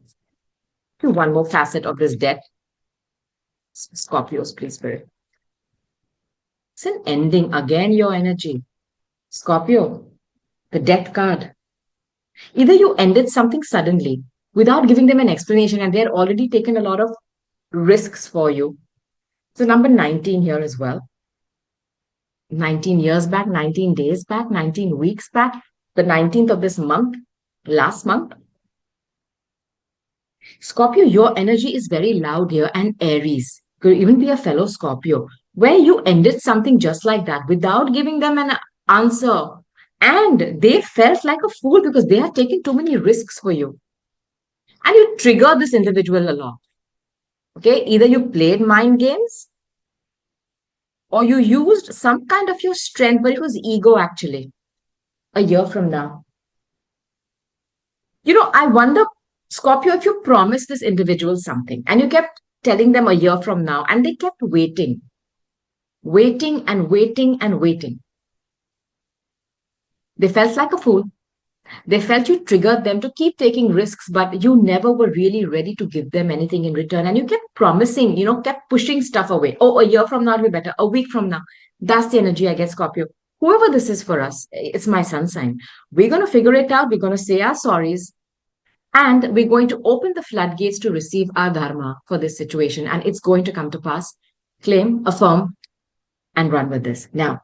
one more facet of this debt. Scorpios, please, Spirit. It's an ending. Again, your energy. Scorpio, the death card. Either you ended something suddenly without giving them an explanation and they're already taken a lot of risks for you. So number 19 here as well. 19 years back, 19 days back, 19 weeks back, the 19th of this month, last month. Scorpio, your energy is very loud here, and Aries could even be a fellow Scorpio, where you ended something just like that without giving them an answer. And they felt like a fool because they had taken too many risks for you. And you triggered this individual a lot. Okay, either you played mind games or you used some kind of your strength, but it was ego actually. A year from now. I wonder, Scorpio, if you promised this individual something and you kept telling them a year from now and they kept waiting. waiting and waiting and waiting. They felt like a fool. They felt you triggered them to keep taking risks, but you never were really ready to give them anything in return. And you kept promising, kept pushing stuff away. Oh, a year from now it'll be better. A week from now. That's the energy I get, Scorpio. Whoever this is for us, it's my sun sign. We're going to figure it out. We're going to say our sorries. And we're going to open the floodgates to receive our dharma for this situation. And it's going to come to pass. Claim, affirm, and run with this. Now,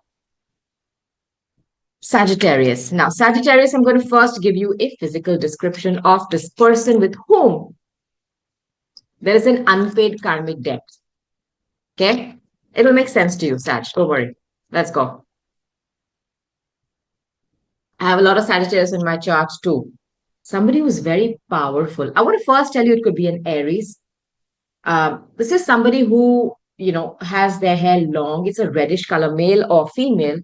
Sagittarius. Now, Sagittarius, I'm going to first give you a physical description of this person with whom there is an unpaid karmic debt. Okay? It will make sense to you, Sag. Don't worry. Let's go. I have a lot of Sagittarius in my chart too. Somebody who's very powerful. I want to first tell you it could be an Aries. This is somebody who, has their hair long. It's a reddish color, male or female.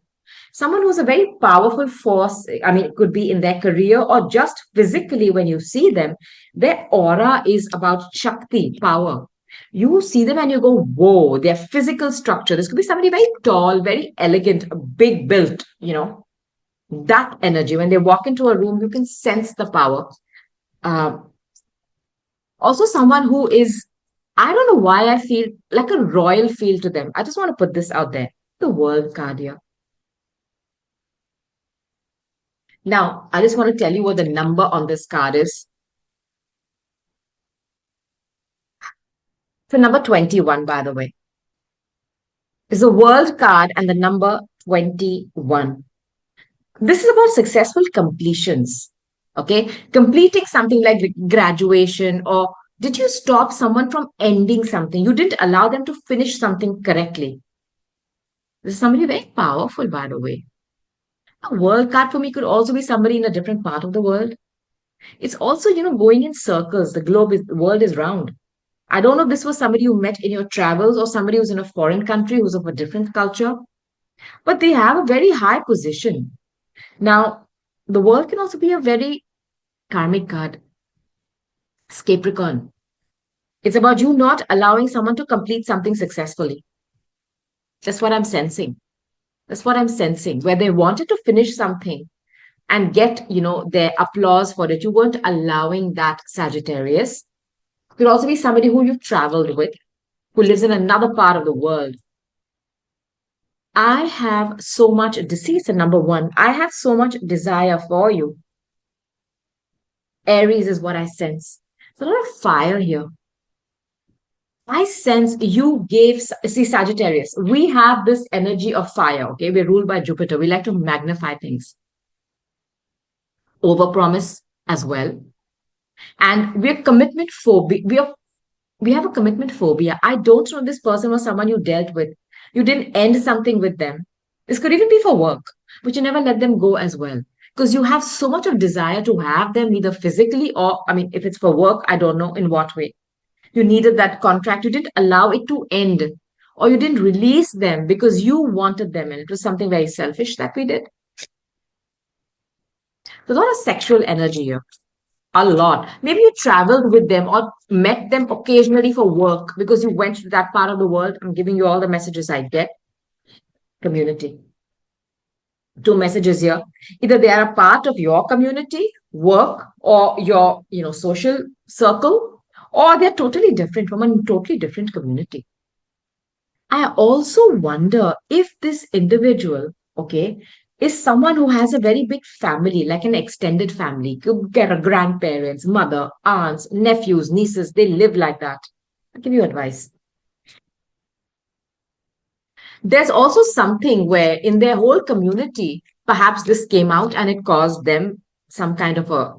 Someone who's a very powerful force. I mean, it could be in their career or just physically when you see them. Their aura is about Shakti, power. You see them and you go, whoa, their physical structure. This could be somebody very tall, very elegant, big built, that energy. When they walk into a room, you can sense the power. Also, someone who is, I don't know why I feel like a royal feel to them. I just want to put this out there. The World card here. Now, I just want to tell you what the number on this card is. So, number 21, by the way, is the World card and the number 21. This is about successful completions. Okay. Completing something like graduation, or did you stop someone from ending something? You didn't allow them to finish something correctly. This is somebody very powerful, by the way. A world card for me could also be somebody in a different part of the world. It's also, going in circles. The world is round. I don't know if this was somebody you met in your travels or somebody who's in a foreign country who's of a different culture, but they have a very high position. Now, the world can also be a very karmic card. Capricorn. It's about you not allowing someone to complete something successfully. That's what I'm sensing. That's what I'm sensing. Where they wanted to finish something and get, their applause for it. You weren't allowing that, Sagittarius. Could also be somebody who you've traveled with, who lives in another part of the world. I have so much disease, number one. I have so much desire for you. Aries is what I sense. There's a lot of fire here. I sense you gave, see, Sagittarius, we have this energy of fire, okay? We're ruled by Jupiter. We like to magnify things. Overpromise as well. And we're commitment phobia. We have a commitment phobia. I don't know if this person was someone you dealt with. You didn't end something with them. This could even be for work, but you never let them go as well. Because you have so much of desire to have them, either physically or, if it's for work, I don't know in what way. You needed that contract. You didn't allow it to end, or you didn't release them because you wanted them. And it was something very selfish that we did. There's a lot of sexual energy here. A lot. Maybe you traveled with them or met them occasionally for work because you went to that part of the world. I'm giving you all the messages I get. Community. Two messages here. Either they are a part of your community, work, or your, social circle, or they're totally different from a totally different community. I also wonder if this individual, okay, is someone who has a very big family, like an extended family. Could get a grandparents, mother, aunts, nephews, nieces. They live like that. I'll give you advice. There's also something where in their whole community, perhaps this came out and it caused them some kind of a,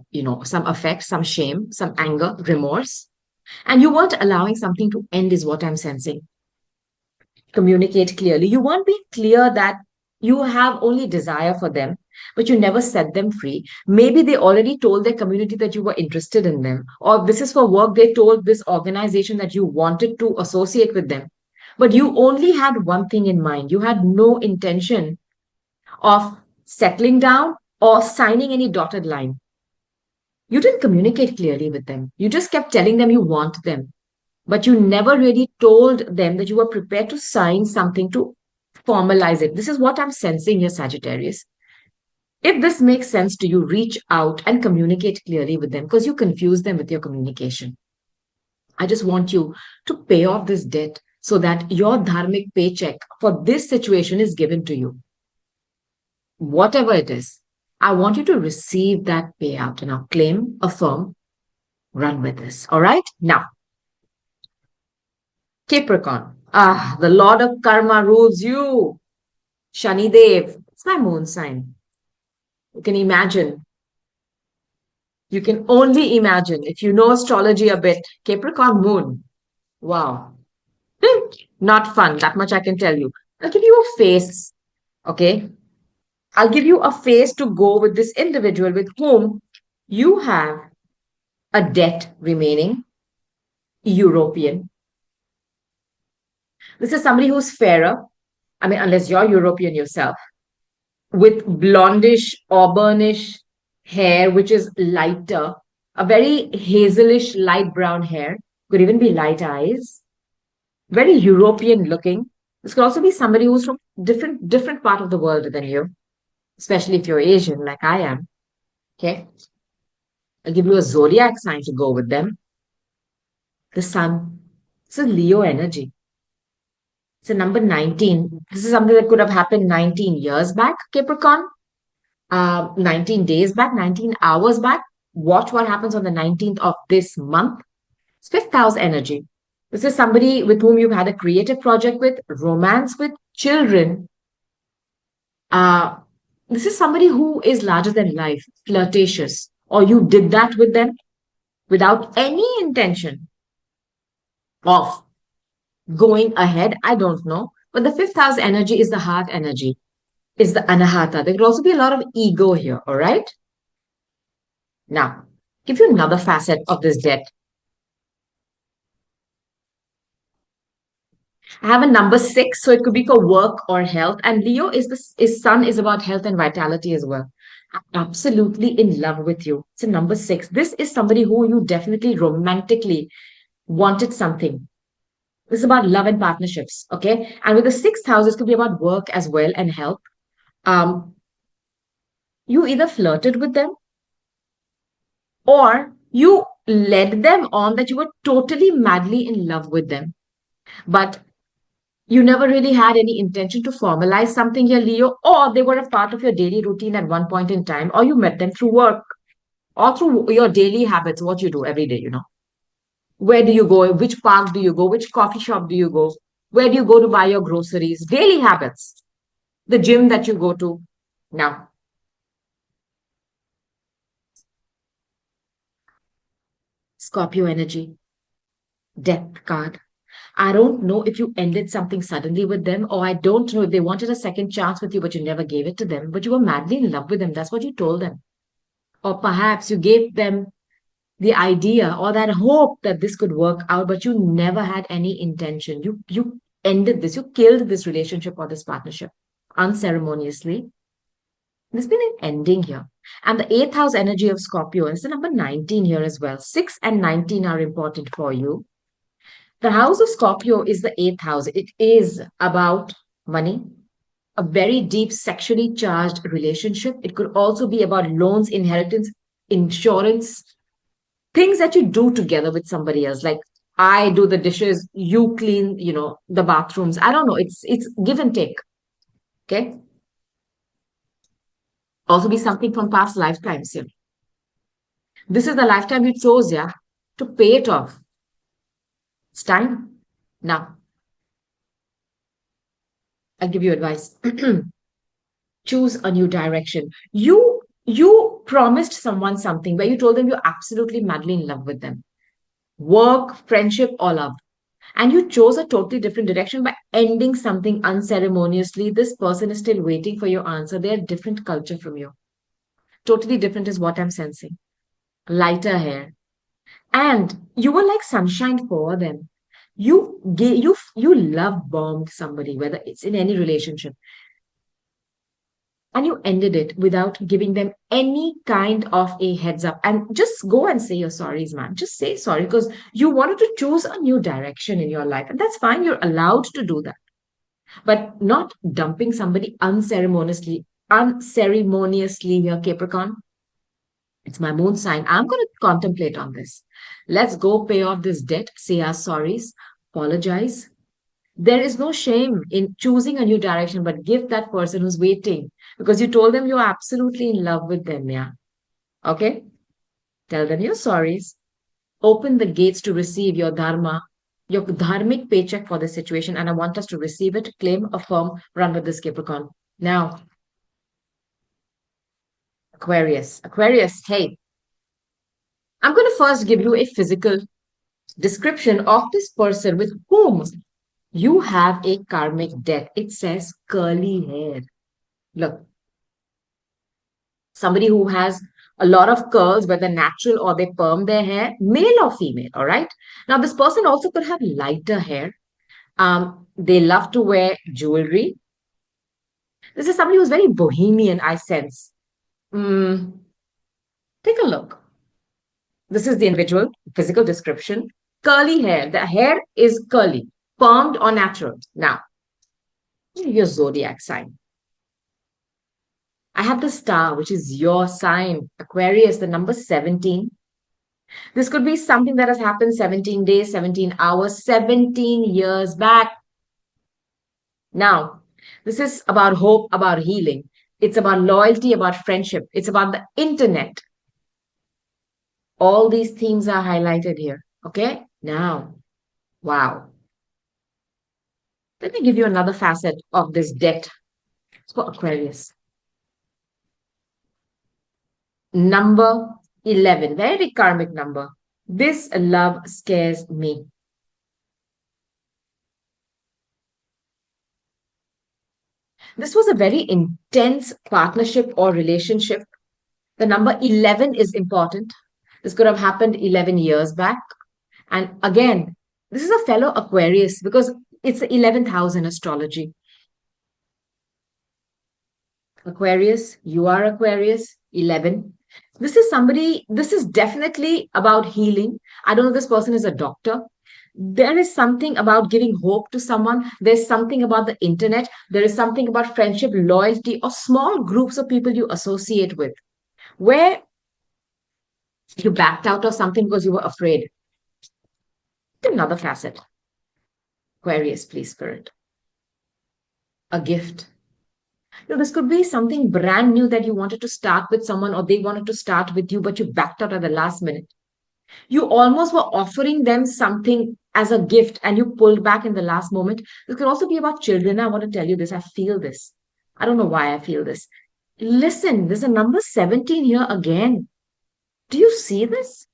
some effect, some shame, some anger, remorse. And you weren't allowing something to end is what I'm sensing. Communicate clearly. You weren't being clear that you have only desire for them, but you never set them free. Maybe they already told their community that you were interested in them, or this is for work. They told this organization that you wanted to associate with them, but you only had one thing in mind. You had no intention of settling down or signing any dotted line. You didn't communicate clearly with them. You just kept telling them you want them, but you never really told them that you were prepared to sign something to Formalize it. This is what I'm sensing here, Sagittarius. If this makes sense to you, reach out and communicate clearly with them because you confuse them with your communication. I just want you to pay off this debt so that your dharmic paycheck for this situation is given to you. Whatever it is, I want you to receive that payout and now claim, affirm, run with this. All right? Now, Capricorn. Ah, the Lord of Karma rules you. Shani Dev. It's my moon sign. You can imagine. You can only imagine if you know astrology a bit. Capricorn moon. Wow. Not fun. That much I can tell you. I'll give you a face. Okay. I'll give you a face to go with this individual with whom you have a debt remaining, European. This is somebody who's fairer. I mean, unless you're European yourself, with blondish, auburnish hair, which is lighter, a very hazelish, light brown hair, could even be light eyes, very European looking. This could also be somebody who's from different part of the world than you, especially if you're Asian, like I am. Okay. I'll give you a zodiac sign to go with them. The sun. It's a Leo energy. It's a number 19. This is something that could have happened 19 years back, Capricorn. 19 days back, 19 hours back. Watch what happens on the 19th of this month. It's fifth house energy. This is somebody with whom you've had a creative project with, romance with, children. Uh, this is somebody who is larger than life, flirtatious, or you did that with them without any intention of going ahead. I don't know. But the fifth house energy is the heart energy, is the anahata. There could also be a lot of ego here, all right? Now, give you another facet of this debt. I have a number 6, so it could be for work or health. And Leo is sun is about health and vitality as well. I'm absolutely in love with you. It's a number 6. This is somebody who you definitely romantically wanted something. This is about love and partnerships, okay? And with the sixth house, this could be about work as well and health. Um, you either flirted with them or you led them on that you were totally madly in love with them. But you never really had any intention to formalize something here, Leo, or they were a part of your daily routine at one point in time, or you met them through work or through your daily habits, what you do every day, you know. Where do you go? Which park do you go? Which coffee shop do you go? Where do you go to buy your groceries? Daily habits. The gym that you go to. Now, Scorpio energy, death card. I don't know if you ended something suddenly with them, or I don't know if they wanted a second chance with you, but you never gave it to them, but you were madly in love with them. That's what you told them. Or perhaps you gave them the idea or that hope that this could work out, but you never had any intention. You ended this, you killed this relationship or this partnership unceremoniously. There's been an ending here. And the eighth house energy of Scorpio is the number 19 here as well. 6 and 19 are important for you. The house of Scorpio is the eighth house. It is about money, a very deep sexually charged relationship. It could also be about loans, inheritance, insurance, things that you do together with somebody else. Like I do the dishes, you clean, the bathrooms. I don't know. It's give and take. Okay. Also be something from past lifetimes here. This is the lifetime you chose, yeah, to pay it off. It's time. Now, I'll give you advice. Choose a new direction. You promised someone something where you told them you're absolutely madly in love with them. Work, friendship, or love. And you chose a totally different direction by ending something unceremoniously. This person is still waiting for your answer. They're a different culture from you. Totally different is what I'm sensing. Lighter hair. And you were like sunshine for them. You love bombed somebody, whether it's in any relationship. And you ended it without giving them any kind of a heads up. And just go and say your sorries, man. Just say sorry because you wanted to choose a new direction in your life. And that's fine. You're allowed to do that. but not dumping somebody unceremoniously here, Capricorn. It's my moon sign. I'm going to contemplate on this. Let's go pay off this debt, say our sorries, apologize. There is no shame in choosing a new direction, but give that person who's waiting because you told them you're absolutely in love with them. Yeah. Okay. Tell them your sorries. Open the gates to receive your dharma, your dharmic paycheck for this situation. And I want us to receive it, claim, affirm, run with this Capricorn. Now, Aquarius. Aquarius, hey, I'm going to first give you a physical description of this person with whom you have a karmic debt. It says curly hair. Look, somebody who has a lot of curls, whether natural or they perm their hair, male or female, all right? Now, this person also could have lighter hair. They love to wear jewelry. This is somebody who's very bohemian, I sense. Mm, take a look. This is the individual physical description. Curly hair. The hair is curly, permed or natural. Now, your zodiac sign. I have the star, which is your sign, Aquarius, the number 17. This could be something that has happened 17 days, 17 hours, 17 years back. Now, this is about hope, about healing. It's about loyalty, about friendship. It's about the internet. All these themes are highlighted here. Okay? Now, wow. Let me give you another facet of this debt for Aquarius. Number 11, very karmic number. This love scares me. This was a very intense partnership or relationship. The number 11 is important. This could have happened 11 years back. And again, this is a fellow Aquarius because it's the 11th house in astrology. Aquarius, you are Aquarius, 11. This is somebody, this is definitely about healing. I don't know if this person is a doctor. There is something about giving hope to someone. There's something about the internet. There is something about friendship, loyalty, or small groups of people you associate with, where you backed out of something because you were afraid. Another facet. Aquarius, please, Spirit. A gift. This could be something brand new that you wanted to start with someone or they wanted to start with you, but you backed out at the last minute. You almost were offering them something as a gift and you pulled back in the last moment. This could also be about children. I want to tell you this. I feel this. I don't know why I feel this. Listen, there's a number 17 here again. Do you see this?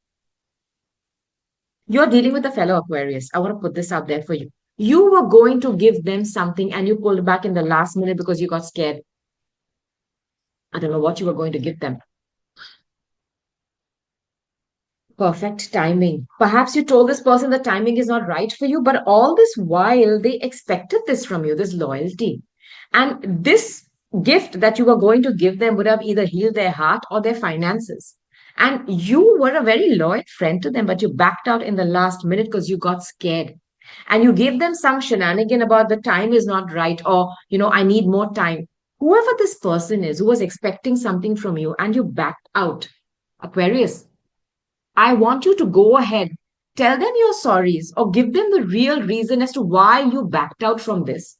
You're dealing with a fellow Aquarius. I want to put this out there for you. You were going to give them something and you pulled back in the last minute because you got scared. I don't know what you were going to give them. Perfect timing. Perhaps you told this person the timing is not right for you, but all this while they expected this from you, this loyalty. And this gift that you were going to give them would have either healed their heart or their finances. And you were a very loyal friend to them, but you backed out in the last minute because you got scared. And you gave them some shenanigan about the time is not right or, I need more time. Whoever this person is who was expecting something from you and you backed out, Aquarius, I want you to go ahead, tell them your sorries, or give them the real reason as to why you backed out from this.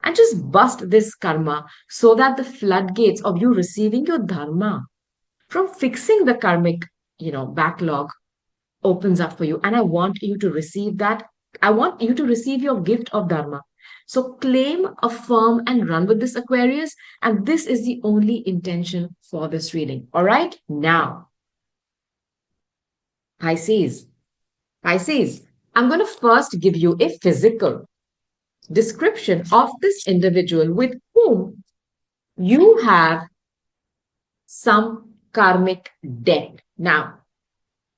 And just bust this karma so that the floodgates of you receiving your dharma from fixing the karmic, backlog opens up for you. And I want you to receive that. I want you to receive your gift of dharma. So claim, affirm, and run with this Aquarius. And this is the only intention for this reading. All right. Now, Pisces. Pisces, I'm going to first give you a physical description of this individual with whom you have some karmic debt. Now,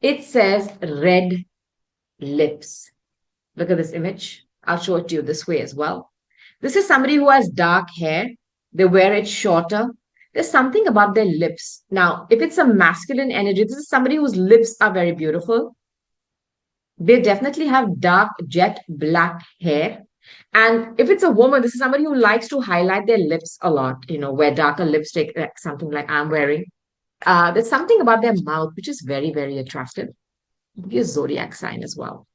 it says red lips. Look at this image. I'll show it to you this way as well. This is somebody who has dark hair. They wear it shorter. There's something about their lips. Now, if it's a masculine energy, this is somebody whose lips are very beautiful. They definitely have dark jet black hair. And if it's a woman, this is somebody who likes to highlight their lips a lot, wear darker lipstick, like something like I'm wearing. There's something about their mouth which is very, very attractive. Be a zodiac sign as well.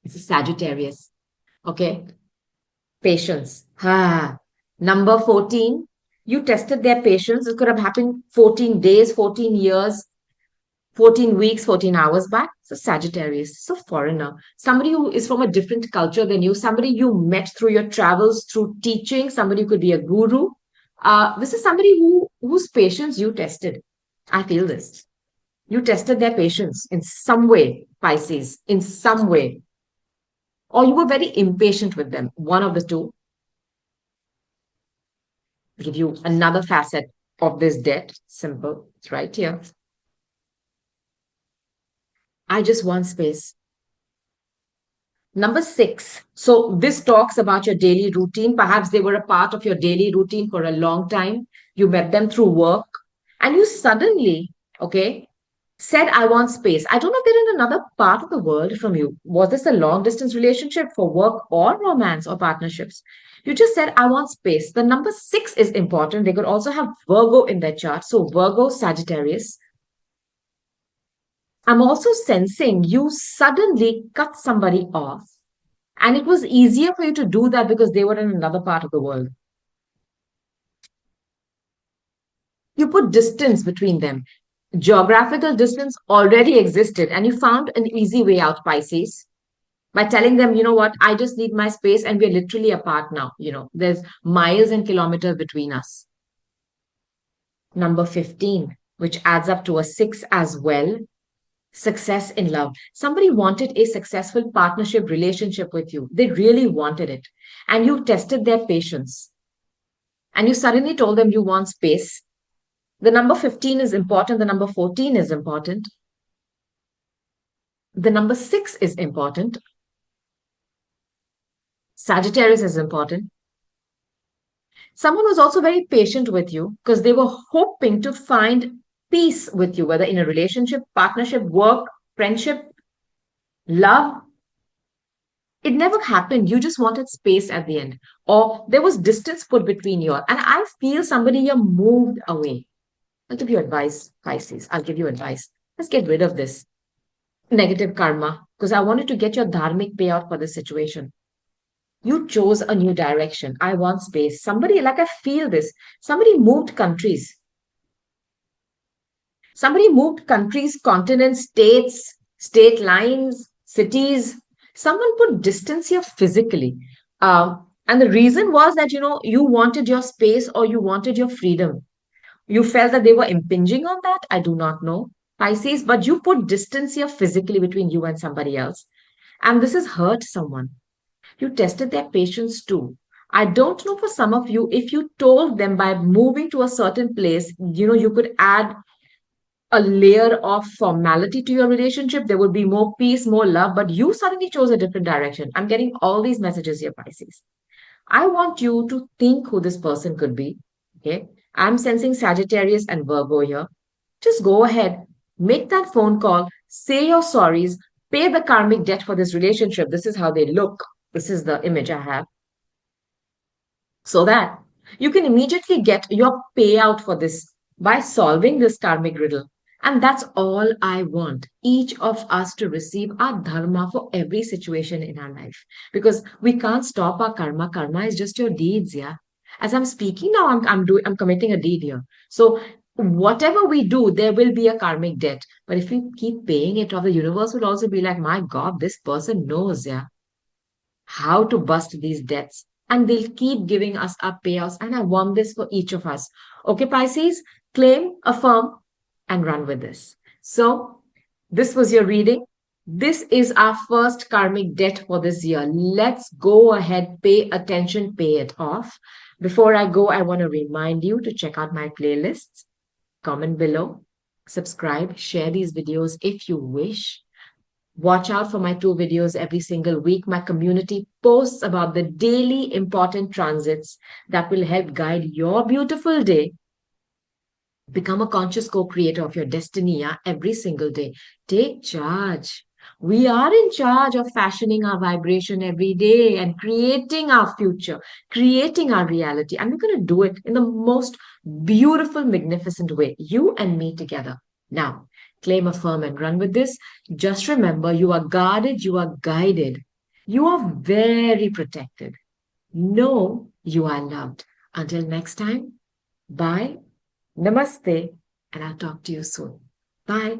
It's a Sagittarius. Okay. Patience. Number 14. You tested their patience. It could have happened 14 days, 14 years, 14 weeks, 14 hours back. So Sagittarius, it's a foreigner, somebody who is from a different culture than you, somebody you met through your travels, through teaching, somebody who could be a guru. This is somebody whose patience you tested. I feel this. You tested their patience in some way, Pisces, in some way. Or you were very impatient with them, one of the two. Give you another facet of this debt. Simple. It's right here. I just want space. Number 6. So this talks about your daily routine. Perhaps they were a part of your daily routine for a long time. You met them through work and you suddenly, okay, said, I want space. I don't know if they're in another part of the world from you. Was this a long distance relationship for work or romance or partnerships? You just said, I want space. The number 6 is important. They could also have Virgo in their chart. So Virgo, Sagittarius. I'm also sensing you suddenly cut somebody off. And it was easier for you to do that because they were in another part of the world. You put distance between them. Geographical distance already existed, and you found an easy way out, Pisces, by telling them, you know what, I just need my space, and we're literally apart now. There's miles and kilometers between us. Number 15, which adds up to a 6 as well. Success in love. Somebody wanted a successful partnership relationship with you. They really wanted it. And you tested their patience. And you suddenly told them you want space. The number 15 is important. The number 14 is important. The number 6 is important. Sagittarius is important. Someone was also very patient with you because they were hoping to find peace with you, whether in a relationship, partnership, work, friendship, love. It never happened. You just wanted space at the end. Or there was distance put between you. And I feel somebody here moved away. I'll give you advice, Pisces. I'll give you advice. Let's get rid of this negative karma because I wanted to get your dharmic payout for this situation. You chose a new direction. I want space. Somebody, like I feel this, somebody moved countries. Somebody moved countries, continents, states, state lines, cities. Someone put distance here physically. And the reason was that, you wanted your space or you wanted your freedom. You felt that they were impinging on that. I do not know, Pisces, but you put distance here physically between you and somebody else. And this has hurt someone. You tested their patience too. I don't know for some of you, if you told them by moving to a certain place, you could add a layer of formality to your relationship. There would be more peace, more love, but you suddenly chose a different direction. I'm getting all these messages here, Pisces. I want you to think who this person could be. Okay. I'm sensing Sagittarius and Virgo here. Just go ahead, make that phone call, say your sorries, pay the karmic debt for this relationship. This is how they look. This is the image I have. So that you can immediately get your payout for this by solving this karmic riddle. And that's all I want, each of us to receive our dharma for every situation in our life. Because we can't stop our karma. Karma is just your deeds, yeah. As I'm speaking now, I'm committing a deed here. So whatever we do, there will be a karmic debt. But if we keep paying it off, the universe will also be like, my God, this person knows, yeah, how to bust these debts. And they'll keep giving us our payouts. And I want this for each of us. Okay, Pisces, claim, affirm, and run with this. So, this was your reading. This is our first karmic debt for this year. Let's go ahead, pay attention, pay it off. Before I go, I want to remind you to check out my playlists, comment below, subscribe, share these videos if you wish. Watch out for my 2 videos every single week. My community posts about the daily important transits that will help guide your beautiful day. Become a conscious co-creator of your destiny, yeah, every single day. Take charge. We are in charge of fashioning our vibration every day and creating our future, creating our reality. And we're going to do it in the most beautiful, magnificent way, you and me together. Now, claim, affirm, and run with this. Just remember, you are guarded, you are guided, you are very protected. Know you are loved. Until next time, bye, namaste, and I'll talk to you soon. Bye.